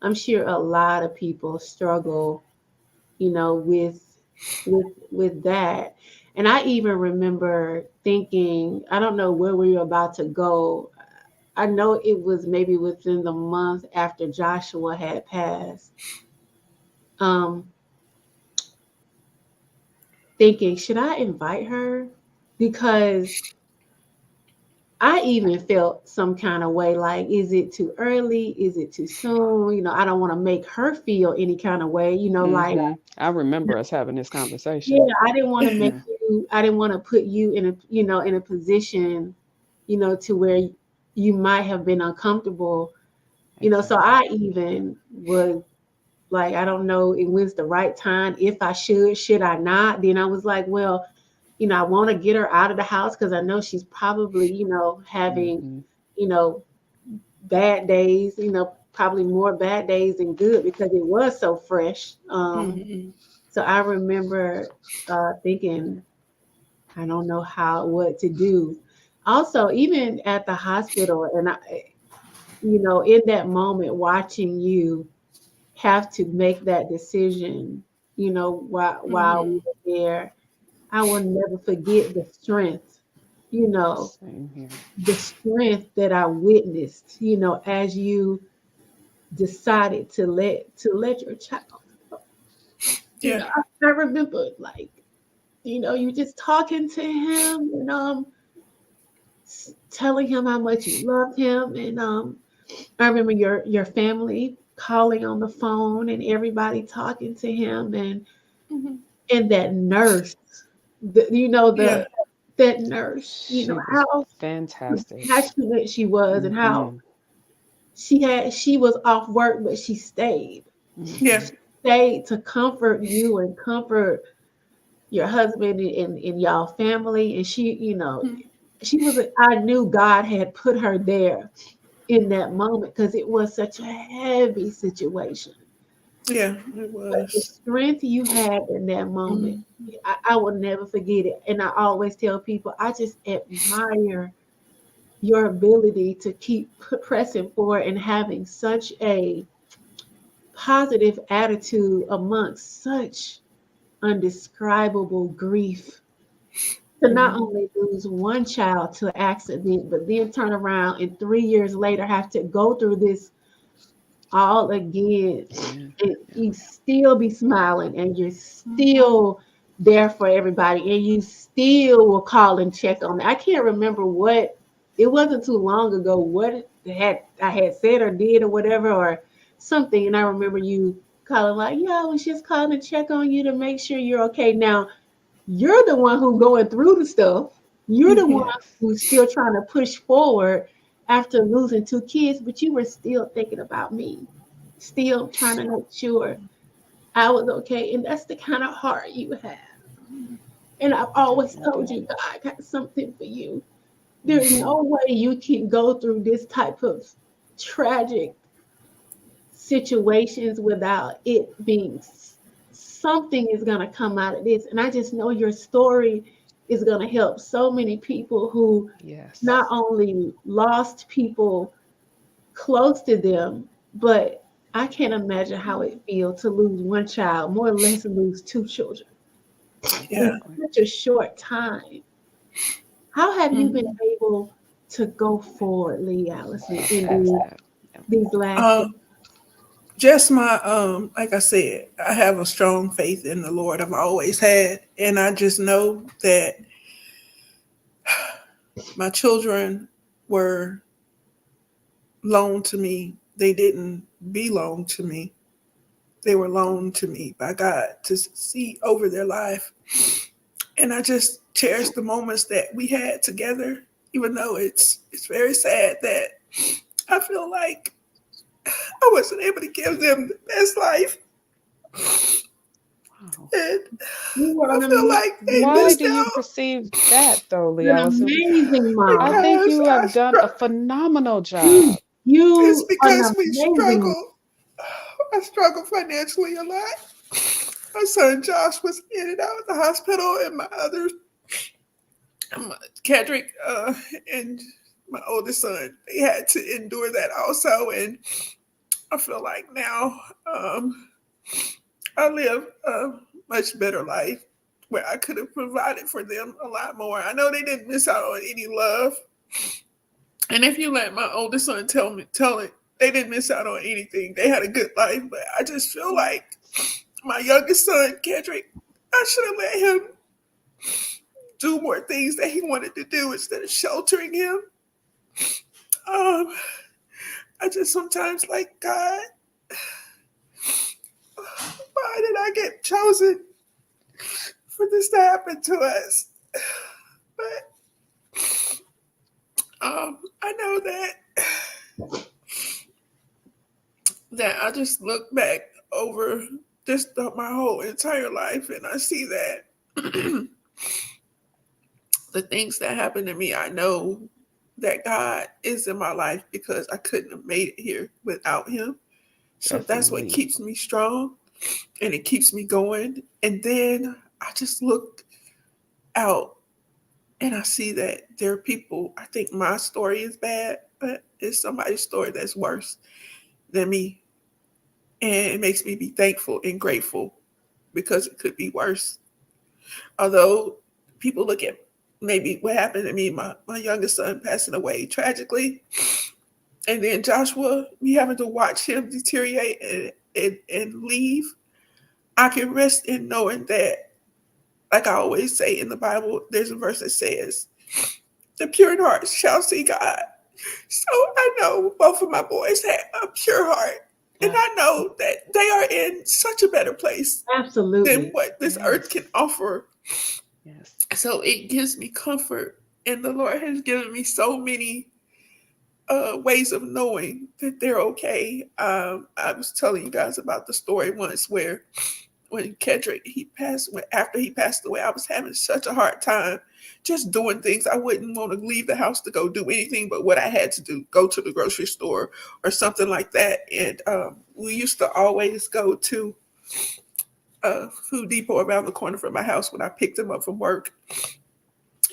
I'm sure a lot of people struggle, with that. And I even remember thinking, I don't know where we were about to go. I know it was maybe within the month after Joshua had passed. Thinking, should I invite her? Because I even felt some kind of way, like, is it too early? Is it too soon? I don't want to make her feel any kind of way, like, I remember us having this yeah, conversation. I didn't want to make Yeah. you, I didn't want to put you in in a position, to where you might have been uncomfortable, so Exactly. I even was like, I don't know when's the right time, if I should I not? Then I was like, well, I want to get her out of the house because I know she's probably, having, Mm-hmm. you know, bad days, probably more bad days than good because it was so fresh. Mhm. So I remember thinking, I don't know what to do. Also, even at the hospital, and in that moment, watching you have to make that decision, while we Mhm. were there, I will never forget the strength, you know, Same here. the strength that I witnessed, as you decided to let your child go. Yeah. I remember, like, you just talking to him and telling him how much you loved him, and I remember your family calling on the phone and everybody talking to him, Mhm. and that nurse, the, you know Yeah. the that nurse, She was how fantastic. passionate she was, and how Mm-hmm. she was off work, but she stayed. Yeah. Mm-hmm. Stayed to comfort you and comfort your husband and y'all family. And Mhm. she was. I knew God had put her there in that moment because it was such a heavy situation. Yeah. It But the was. strength you had in that moment, Mhm. I will never forget it. And I always tell people, I just admire your ability to keep pressing forward and having such a positive attitude amongst such undescribable grief. To not Mhm. only lose one child to accident, but then turn around and 3 years later have to go through this all again, Again. and Yeah. you still be smiling, and you're Mhm. still there for everybody, and you still will call and check on me. I can't remember what, it wasn't too long ago what I had said or did or whatever or something, and I remember you calling like, yeah, I was just calling to check on you to make sure you're okay. Now you're the one who's going through the stuff. You're the one Mhm. Yes. who's still trying to push forward after losing two kids, but you were still thinking about me, still trying to make sure I was okay. And that's the kind of heart you have. And I've always told Definitely. you, God got something for you. There's Mm-hmm. no way you can go through this type of tragic situations without it being something is going to come out of this. And I just know your story is going to help so many people who not Yes. only lost people close to them, but I can't imagine how it feels to lose one child, more or less lose two children in Yeah. Exactly. such a short time. How have you been Mhm. able to go forward, Lee Allison, in Past these, that. Yeah. these last Um, just my like I said, I have a strong faith in the Lord. I've always had, and I just know that my children were loaned to me. They didn't belong to me. They were loaned to me by God to see over their life. And I just cherish the moments that we had together, even though it's very sad that I feel like I wasn't able to give them the best life. Wow. And You were I feel like they Why missed do you out perceive that though, Lee an Allison? amazing I mom. think because you have done a phenomenal job. it's You are an because we amazing. struggle. I struggle financially a lot. My son Josh was in and out of the hospital, and my other, Kedrick, and my oldest son, they had to endure that also. And I feel like now I live a much better life where I could have provided for them a lot more. I know they didn't miss out on any love. And if you let my oldest son tell it, they didn't miss out on anything. They had a good life, but I just feel like my youngest son, Kendrick, I should have let him do more things that he wanted to do instead of sheltering him. Um, I just sometimes like, God, why did I get chosen for this to happen to us? But I know that I just look back over just my whole entire life, and I see that the things that happened to me, I know that God is in my life because I couldn't have made it here without him. So that's what Definitely. keeps me strong and it keeps me going. And then I just look out and I see that there are people, I think my story is bad, but it's somebody's story that's worse than me. And it makes me be thankful and grateful because it could be worse. Although people look at maybe what happened to me, my youngest son passing away tragically, and then Joshua, me having to watch him deteriorate and leave. I can rest in knowing that, like I always say in the Bible, there's a verse that says, the pure in heart shall see God. So I know both of my boys had a pure heart. And I know that they are in such a better place than Absolutely. what this earth can offer. Yes. So it gives me comfort. And the Lord has given me so many ways of knowing that they're okay. I was telling you guys about the story once where when Kendrick after he passed away, I was having such a hard time just doing things. I wouldn't want to leave the house to go do anything but what I had to do, go to the grocery store or something like that. And we used to always go to Food Depot around the corner from my house when I picked him up from work.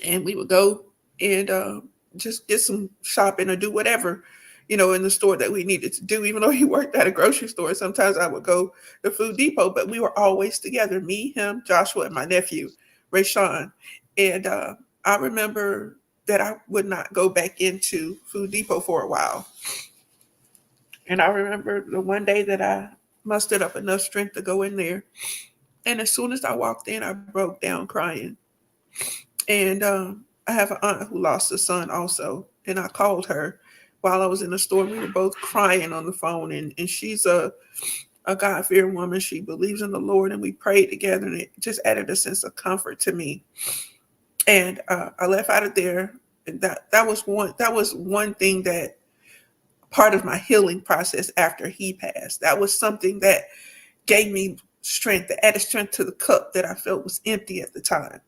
And we would go and just get some shopping or do whatever, in the store that we needed to do. Even though he worked at a grocery store, sometimes I would go to Food Depot, but we were always together, me, him, Joshua, and my nephew, Rayshawn. And I remember that I would not go back into Food Depot for a while. And I remember the one day that I mustered up enough strength to go in there. And as soon as I walked in, I broke down crying. And I have an aunt who lost a son also. And I called her while I was in the store. We were both crying on the phone. And she's a God-fearing woman. She believes in the Lord. And we prayed together. And it just added a sense of comfort to me. And I left out of there. And that was one thing that part of my healing process after he passed. That was something that gave me strength, that added strength to the cup that I felt was empty at the time.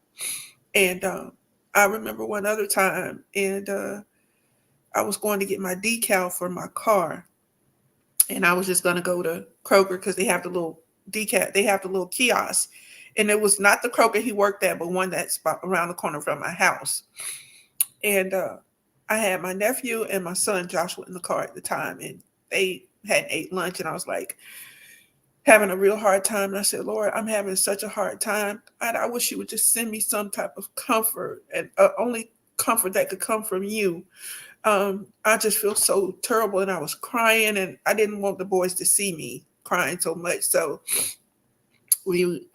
And I remember one other time, and I was going to get my decal for my car, and I was just going to go to Kroger because they have the little decal, they have the little kiosk, and it was not the Kroger he worked at, but one that's around the corner from my house. And I had my nephew and my son Joshua in the car at the time, and they hadn't ate lunch, and I was like, having a real hard time. And I said, Lord, I'm having such a hard time. I wish you would just send me some type of comfort, and only comfort that could come from you. I just feel so terrible. And I was crying, and I didn't want the boys to see me crying so much. So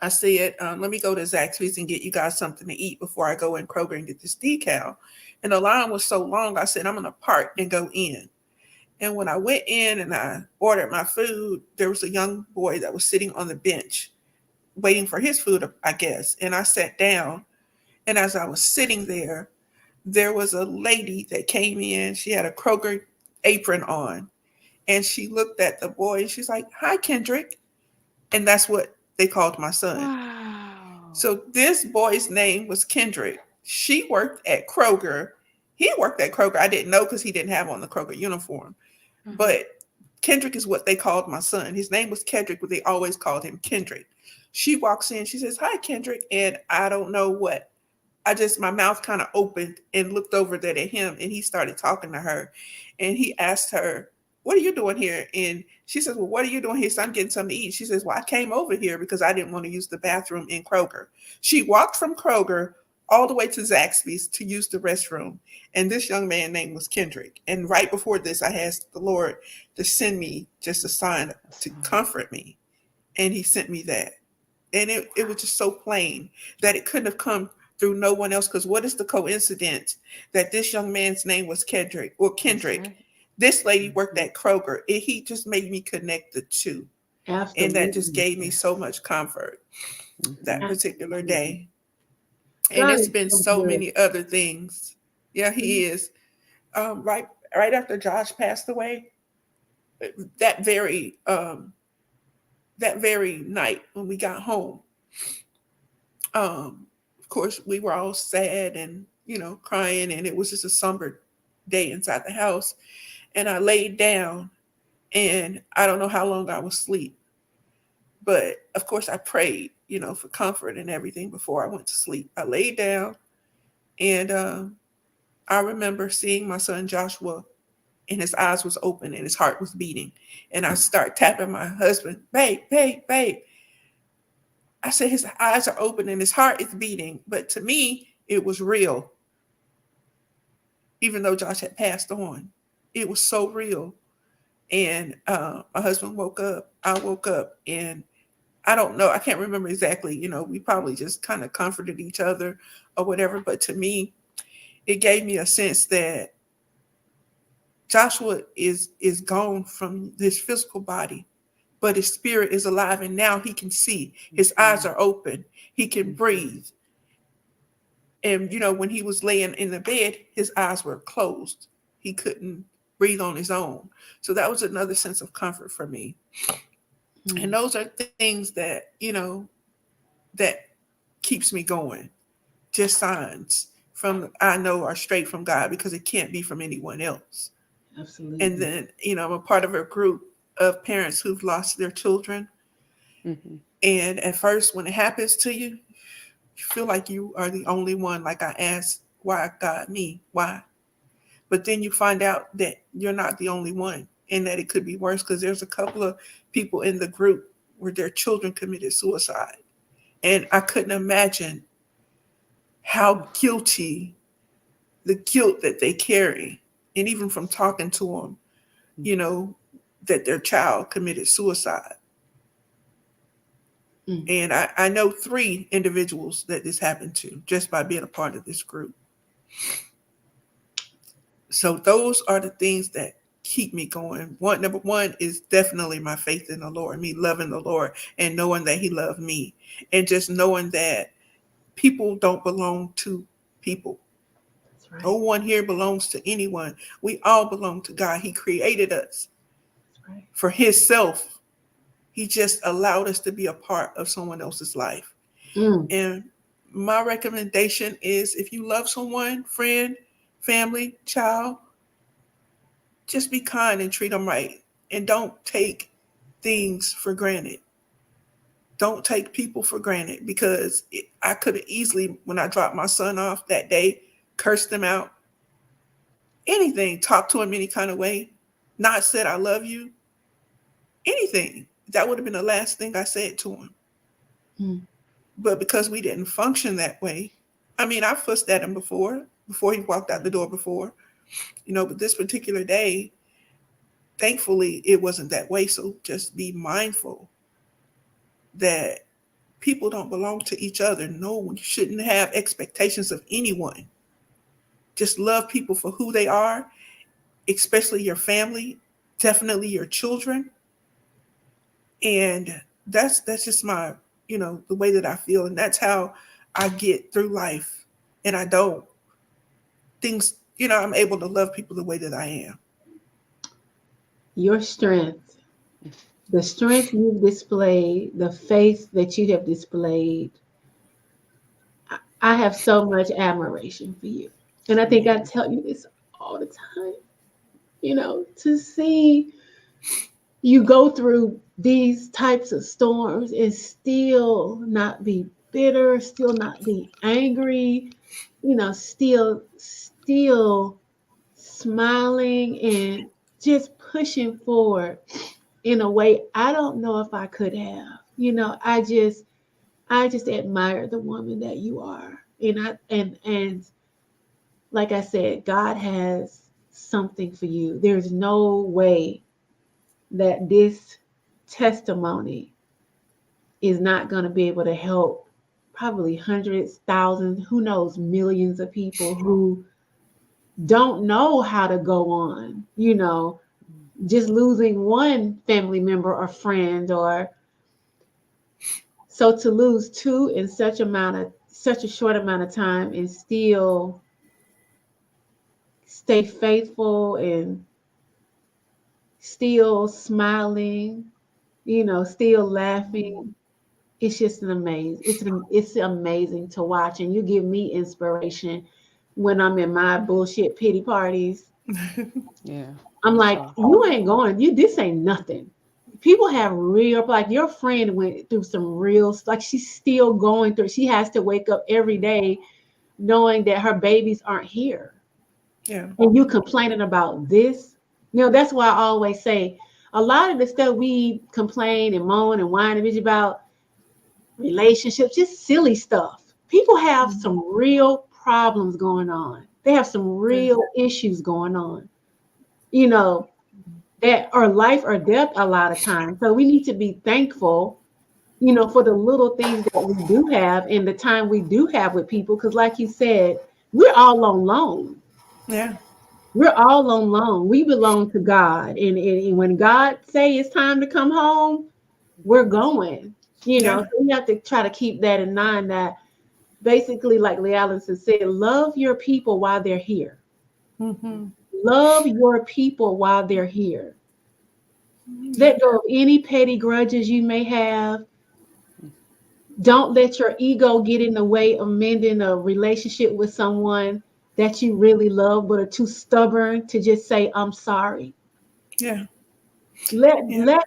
I said, let me go to Zaxby's and get you guys something to eat before I go in Kroger and get this decal. And the line was so long, I said, I'm going to park and go in. And when I went in and I ordered my food, there was a young boy that was sitting on the bench waiting for his food, I guess. And I sat down. And as I was sitting there, there was a lady that came in. She had a Kroger apron on. And she looked at the boy and she's like, hi, Kendrick. And that's what they called my son. Wow. So this boy's name was Kendrick. She worked at Kroger. He worked at Kroger. I didn't know because he didn't have on the Kroger uniform. Mm-hmm. But Kendrick is what they called my son. His name was Kendrick, but they always called him Kendrick. She walks in. She says, hi, Kendrick. And I don't know what. My mouth kind of opened and looked over there at him. And he started talking to her. And he asked her, what are you doing here? And she says, well, what are you doing here? So I'm getting something to eat. She says, well, I came over here because I didn't want to use the bathroom in Kroger. She walked from Kroger all the way to Zaxby's to use the restroom. And this young man's name was Kendrick. And right before this, I asked the Lord to send me just a sign to comfort me. And he sent me that. And it was just so plain that it couldn't have come through no one else. Because what is the coincidence that this young man's name was Kendrick or Kendrick? Right. This lady worked at Kroger. He just made me connect the two. And that just Absolutely. gave me so much comfort that particular day. And God it's is been so so good. many other things. Yeah, he is. Right after Josh passed away, that very night when we got home, of course we were all sad and crying, and it was just a somber day inside the house. And I laid down, and I don't know how long I was asleep, but of course I prayed, for comfort and everything before I went to sleep. I laid down, and I remember seeing my son Joshua, and his eyes was open and his heart was beating. And I start tapping my husband, babe, babe, babe. I said, his eyes are open and his heart is beating. But to me, it was real. Even though Josh had passed on, it was so real. And my husband woke up. I woke up, and I don't know. I can't remember exactly. We probably just kind of comforted each other or whatever. But to me, it gave me a sense that Joshua is gone from this physical body, but his spirit is alive, and now he can see. His eyes are open. He can breathe. And when he was laying in the bed, his eyes were closed. He couldn't breathe on his own. So that was another sense of comfort for me. And those are things that that keeps me going. Just signs from I know are straight from God, because it can't be from anyone else. Absolutely. And then, I'm a part of a group of parents who've lost their children. Mm-hmm. And at first, when it happens to you, you feel like you are the only one. Like I asked, why God, me? Why? But then you find out that you're not the only one, and that it could be worse, because there's a couple of people in the group where their children committed suicide. And I couldn't imagine how the guilt that they carry. And even from talking to them, that their child committed suicide. And I know 3 individuals that this happened to just by being a part of this group. So those are the things that keep me going. Number one is definitely my faith in the Lord, me loving the Lord and knowing that he loved me, and just knowing that people don't belong to people. That's right. No one here belongs to anyone. We all belong to God. He created us for his self. He just allowed us to be a part of someone else's life. And my recommendation is, if you love someone, friend, family, child, just be kind and treat them right. And don't take things for granted. Don't take people for granted, because I could have easily, when I dropped my son off that day, cursed him out. Anything, talk to him any kind of way, not said I love you, anything. That would have been the last thing I said to him. But because we didn't function that way, I fussed at him before he walked out the door before, but this particular day, thankfully, it wasn't that way. So just be mindful that people don't belong to each other. No, you shouldn't have expectations of anyone. Just love people for who they are, especially your family, definitely your children. And that's just my, the way that I feel. And that's how I get through life. And I'm able to love people the way that I am. Your strength, the strength you've displayed, the faith that you have displayed, I have so much admiration for you. And I think I tell you this all the time, to see you go through these types of storms and still not be bitter, still not be angry, still smiling and just pushing forward in a way I don't know if I could have. I just admire the woman that you are. And like I said, God has something for you. There's no way that this testimony is not going to be able to help probably hundreds, thousands, who knows, millions of people who don't know how to go on, just losing one family member or friend, or so to lose two in such a short amount of time and still stay faithful and still smiling, still laughing. It's just it's amazing to watch, and you give me inspiration when I'm in my bullshit pity parties. Yeah. I'm like, you ain't going, this ain't nothing. People have real, like your friend went through some real, like she's still going through. She has to wake up every day knowing that her babies aren't here. Yeah. And you complaining about this. That's why I always say a lot of the stuff we complain and moan and whine and bitch about, relationships, just silly stuff. People have some real problems going on. They have some real issues going on, that are life or death a lot of times. So we need to be thankful, for the little things that we do have and the time we do have with people. Because like you said, we're all on loan. Yeah. We're all on loan. We belong to God. And when God say it's time to come home, we're going. Yeah. So we have to try to keep that in mind, that basically, like Lee Allison said, love your people while they're here. Mm-hmm. Love your people while they're here. Let go of any petty grudges you may have. Don't let your ego get in the way of mending a relationship with someone that you really love but are too stubborn to just say, I'm sorry. Yeah. Let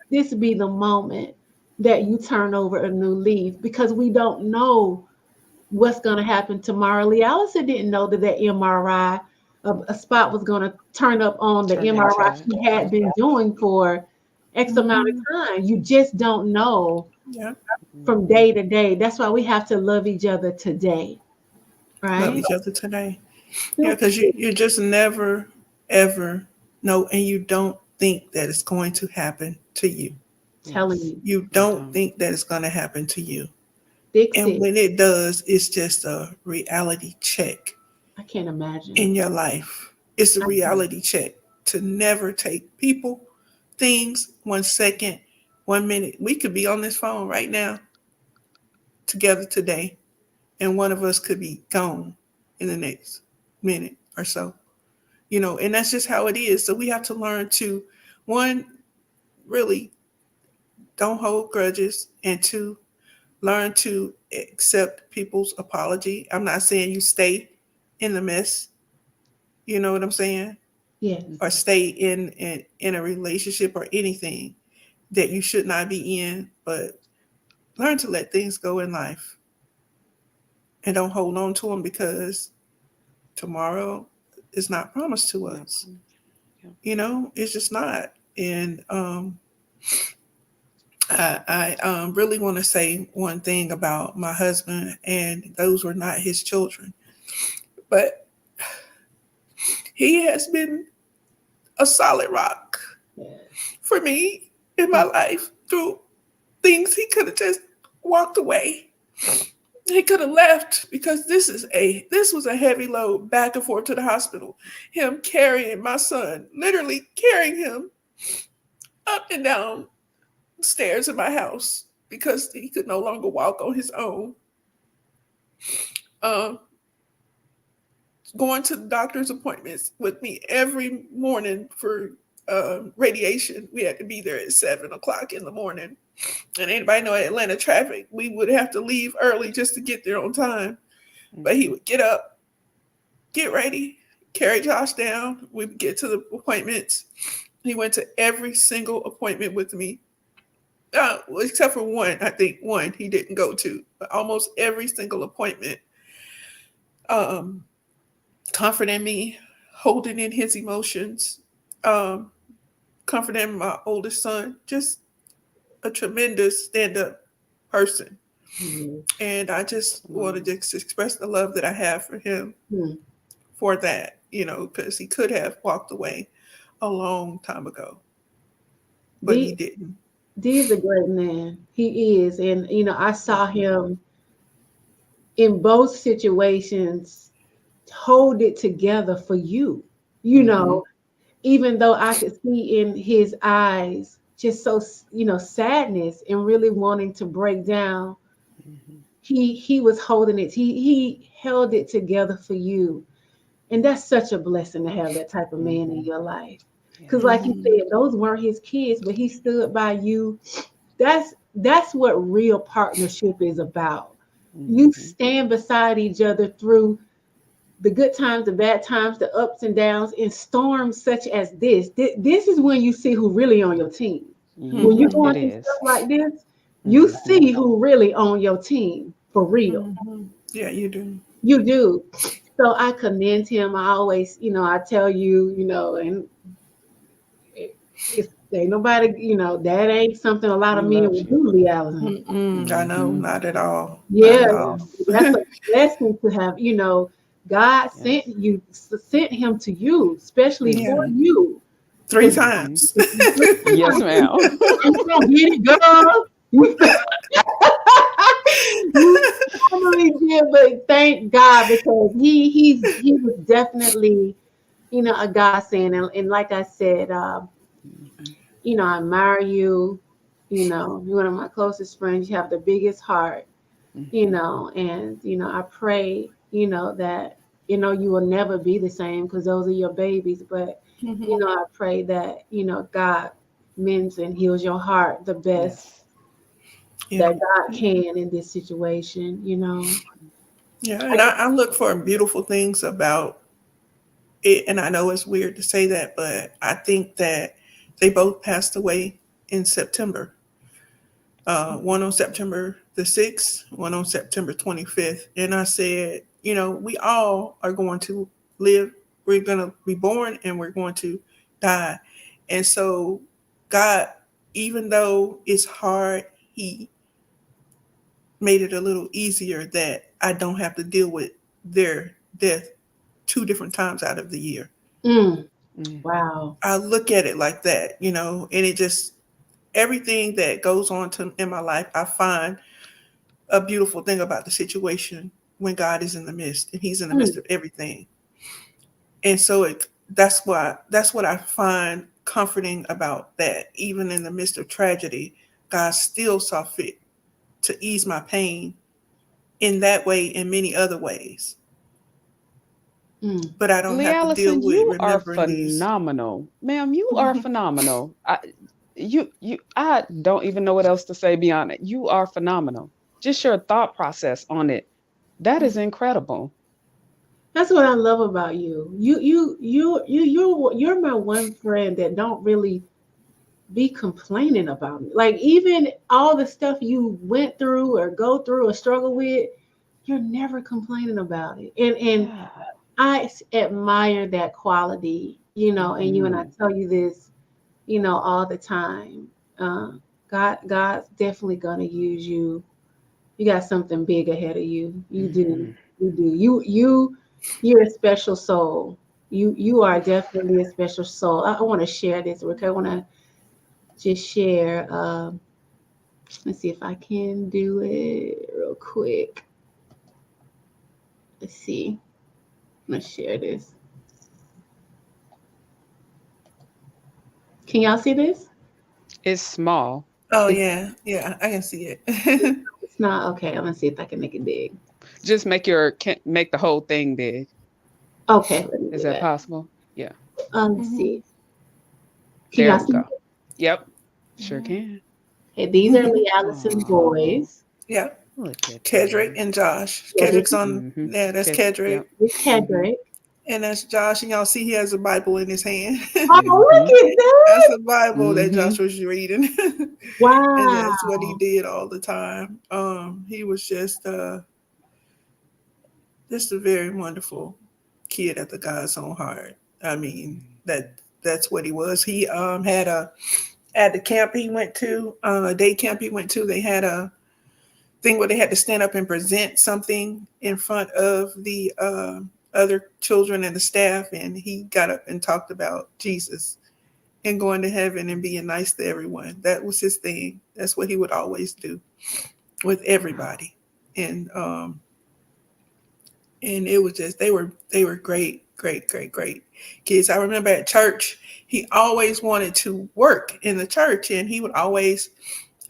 this be the moment that you turn over a new leaf, because we don't know what's going to happen tomorrow. Lee Allison didn't know that MRI, a spot was going to turn up on the MRI she had been doing for X amount of time. You just don't know Yeah. from day to day. That's why we have to love each other today, Love right? each other today. Yeah, because you just never, ever know, and you don't think that it's going to happen to you. Telling you, You don't think that it's going to happen to you. fix And it. when it does, it's just a reality check I can't imagine. in your life. It's a reality check to never take people, things, 1 second, 1 minute. We could be on this phone right now together today, and one of us could be gone in the next minute or so. And that's just how it is. So we have to learn to, one, really don't hold grudges, and two, learn to accept people's apology. I'm not saying you stay in the mess. You know what I'm saying? Yes. Or stay in a relationship or anything that you should not be in, but learn to let things go in life and don't hold on to them, because tomorrow is not promised to us. It's just not. And I really want to say one thing about my husband, and those were not his children, but he has been a solid rock for me in my life through things. He could have just walked away. He could have left, because this was a heavy load back and forth to the hospital. Him carrying my son, literally carrying him up and down stairs in my house because he could no longer walk on his own. Going to the doctor's appointments with me every morning for radiation. We had to be there at 7:00 in the morning. And anybody know Atlanta traffic, we would have to leave early just to get there on time. But he would get up, get ready, carry Josh down. We would get to the appointments. He went to every single appointment with me. Except for one, I think one he didn't go to, but almost every single appointment. Comforting me, holding in his emotions, comforting my oldest son, just a tremendous stand-up person. Mm-hmm. And I just wanted to express the love that I have for him for that, because he could have walked away a long time ago, but he didn't. Dee's a great man. He is. And, I saw him in both situations hold it together for you. You Mm-hmm. know, even though I could see in his eyes just so, sadness and really wanting to break down, Mm-hmm. he was holding it. He held it together for you. And that's such a blessing to have that type of man in Mm-hmm. your life. Because like Yes. you Mhm. said, those weren't his kids, but he stood by you. That's what real partnership is about. You Mm-hmm. stand beside each other through the good times, the bad times, the ups and downs, in storms such as this. This is when you see who really on your team. When you're Mm-hmm. Mhm. It going through stuff is. like this, you Mm-hmm. see who really on your team for real. Mhm. Yeah, you do. You do. So I commend him. I always, I tell you, and it's ain't nobody, that ain't something a lot He of men loves would you. do, Lee Allison. Mm-mm. I know, Mm-hmm. not at all. Not Yeah, at all. Yes. that's a blessing to have. God sent Yes. you, sent him to you, especially for Yeah, Mm-hmm. you. three To Mm-hmm. times. Yes, ma'am. you gonna get it, girl. You, you probably did, but thank God because he was definitely, a godsend. And like I said, Mm-hmm. I admire you. You're one of my closest friends. You have the biggest heart, Mm-hmm. and I pray, that you will never be the same because those are your babies. But Mhm. I pray that God mends and heals your heart the best Yes. Yeah, that God can in this situation. yeah. I And I look for beautiful things about it. And I know it's weird to say that, but I think that they both passed away in September. One on September the 6th, one on September 25th. And I said, we all are going to live. We're going to be born and we're going to die. And so, God, even though it's hard, He made it a little easier that I don't have to deal with their death two different times out of the year. mm, Mm-hmm. wow. I look at it like that, and it just, everything that goes on in my life, I find a beautiful thing about the situation when God is in the midst and He's in the midst Mm, of everything. And so that's what I find comforting about that. Even in the midst of tragedy, God still saw fit to ease my pain in that way and many other ways. mm, But I don't Lee have to deal Allison, with you are remembering these. phenomenal. Ma'am, you are phenomenal. I don't even know what else to say beyond it. You are phenomenal. Just your thought process on it. That is incredible. that's what I love about you. You're my one friend that don't really be complaining about it. Like even all the stuff you went through or go through or struggle with, you're never complaining about it. And Yeah. I admire that quality, and you and I Hmm. tell you this, all the time. Uh, God's definitely gonna use you. You got something big ahead of you. You do. Hmm. You do. You're a special soul. You are definitely a special soul. I want to share this, Rick. I want to just share. Let's see if I can do it real quick. Let's see. Let's share this. Can y'all see this? It's small. Oh yeah, yeah, I can see it. It's not okay. Let's see if I can make it big. Just make the whole thing big. Okay, let me Is do that that. possible? Yeah. Let's Mhm. see. Can There y'all we see? go. Yep. Sure Mhm. can. Hey, these are Lee Allison Oh, boys. Yeah, look at Kedrick them. and Josh. Yeah, Kedrick's on. Hmm. Yeah, that's Kedrick, Yep. this Hmm. Kendrick. and that's Josh. And y'all see he has a Bible in his hand. Oh, Hmm. look at That's that! the Bible that Hmm. Josh was reading, and that's what he Wow. did all the time. He was just a very wonderful kid at the God's own heart. I mean that's what he was. He had a at the camp he went to, a day camp he went to. They had a thing where they had to stand up and present something in front of the other children and the staff, and he got up and talked about Jesus and going to heaven and being nice to everyone. That was his thing. That's what he would always do with everybody. And And it was just they were great kids. I remember at church, he always wanted to work in the church, and he would always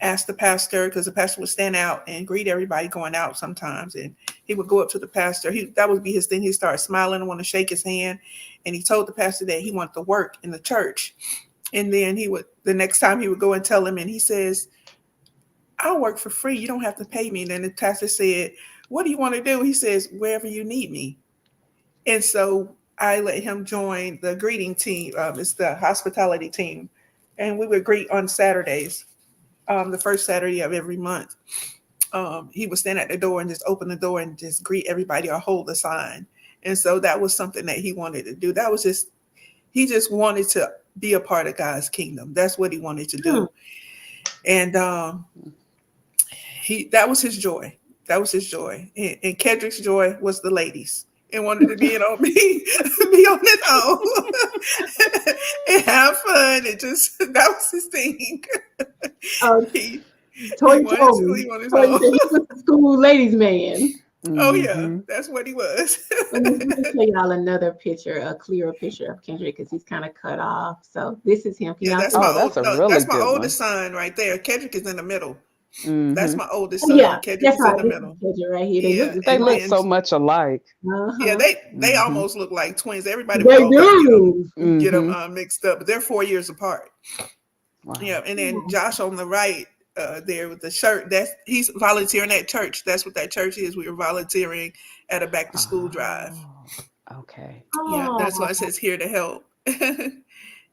ask the pastor, because the pastor would stand out and greet everybody going out sometimes, and he would go up to the pastor. That would be his thing. He'd start smiling and want to shake his hand, and he told the pastor that he wanted to work in the church. And then the next time he would go and tell him, and he says, I'll work for free, you don't have to pay me. And then the pastor said, what do you want to do? He says, wherever you need me. And so I let him join the greeting team. It's the hospitality team, and we would greet on Saturdays, the first Saturday of every month. He would stand at the door and just open the door and just greet everybody or hold the sign. And so that was something that he wanted to do. He just wanted to be a part of God's kingdom. That's what he wanted to do. And that was his joy. That was his joy. And Kedrick's joy was the ladies, and wanted to be on his own and have fun. That was his thing. Toy told me. He was a school ladies man. Oh yeah, that's what he was. Let me show y'all another picture, a clearer picture of Kendrick, because he's kind of cut off. So this is him. That's my oldest son right there. Kendrick is in the middle. That's my oldest son. Yeah, Kendrick that's is right. in the middle. Right here. They look so much alike. Yeah, they almost look like twins. Everybody get them mixed up, but they're 4 years apart. Wow. Yeah, and then Josh on the right there with the shirt, he's volunteering at church. That's what that church is. We were volunteering at a back to school drive. Okay. Yeah, that's why it says here to help.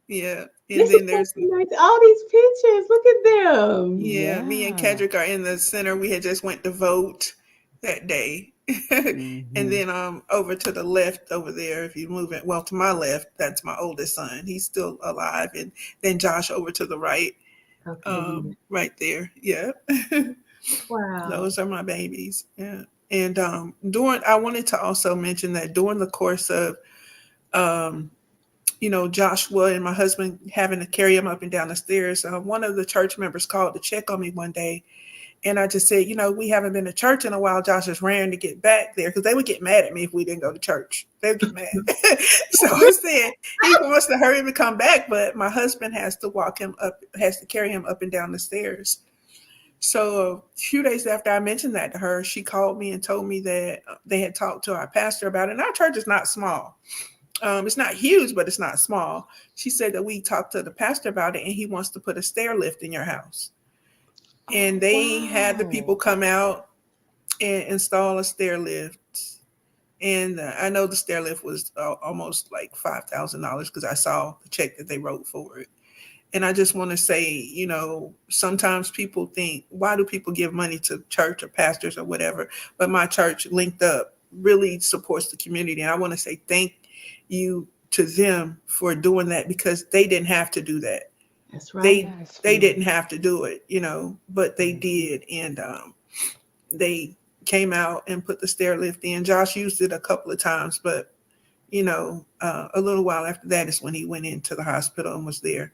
Yeah. And then there's all these pictures. Look at them. Yeah, me and Kedrick are in the center. We had just went to vote that day. And then over to the left over there, if you move it, well, to my left, that's my oldest son. He's still alive. And then Josh over to the right. Okay. Right there. Yeah. Wow. Those are my babies. Yeah. And I wanted to also mention that during the course of Joshua and my husband having to carry him up and down the stairs, one of the church members called to check on me one day. And I just said, we haven't been to church in a while. Josh is raring to get back there, because they would get mad at me if we didn't go to church. They would get mad. So I said, he wants to hurry to come back, but my husband has to carry him up and down the stairs. So a few days after I mentioned that to her, she called me and told me that they had talked to our pastor about it. And our church is not small. It's not huge, but it's not small. She said that we talked to the pastor about it, and he wants to put a stair lift in your house. And they had the people come out and install a stair lift. And I know the stair lift was almost like $5,000, because I saw the check that they wrote for it. And I just want to say, sometimes people think, why do people give money to church or pastors or whatever? But my church, Linked Up, really supports the community. And I want to say thank you to them for doing that, because they didn't have to do that. That's right. They didn't have to do it, but they did. And they came out and put the stair lift in. Josh used it a couple of times, but, a little while after that is when he went into the hospital and was there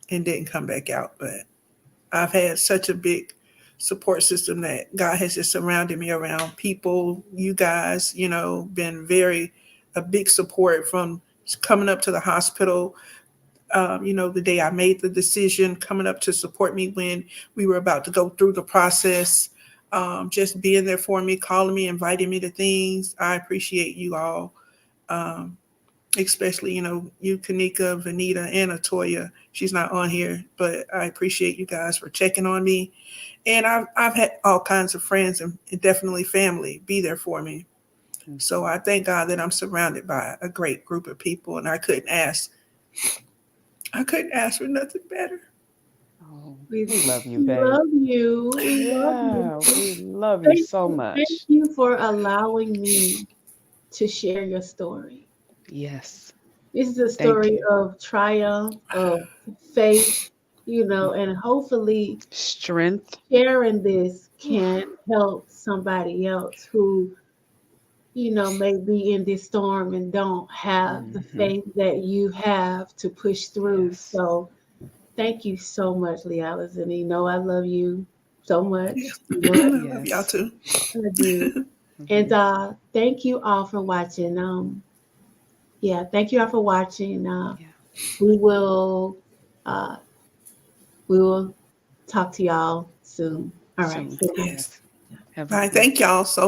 and didn't come back out. But I've had such a big support system that God has just surrounded me around people. You guys, been a big support from coming up to the hospital. The day I made the decision, coming up to support me when we were about to go through the process, just being there for me, calling me, inviting me to things. I appreciate you all, especially, you, Kanika, Vanita, and Atoya. She's not on here, but I appreciate you guys for checking on me. And I've had all kinds of friends and definitely family be there for me. So I thank God that I'm surrounded by a great group of people, and I couldn't ask for nothing better. Oh, we love you, babe. We love you. We love you so much. Thank you for allowing me to share your story. Yes. This is a story of triumph, of faith, and hopefully strength. Sharing this can help somebody else who, may be in this storm and don't have the faith that you have to push through. Yes. So thank you so much, Lealis. And I love you so much. I love y'all too. I do. And thank you all for watching. Thank you all for watching. We will uh, we will talk to y'all soon. All right. Soon. Good night. Yes. Have All a right. good Thank y'all so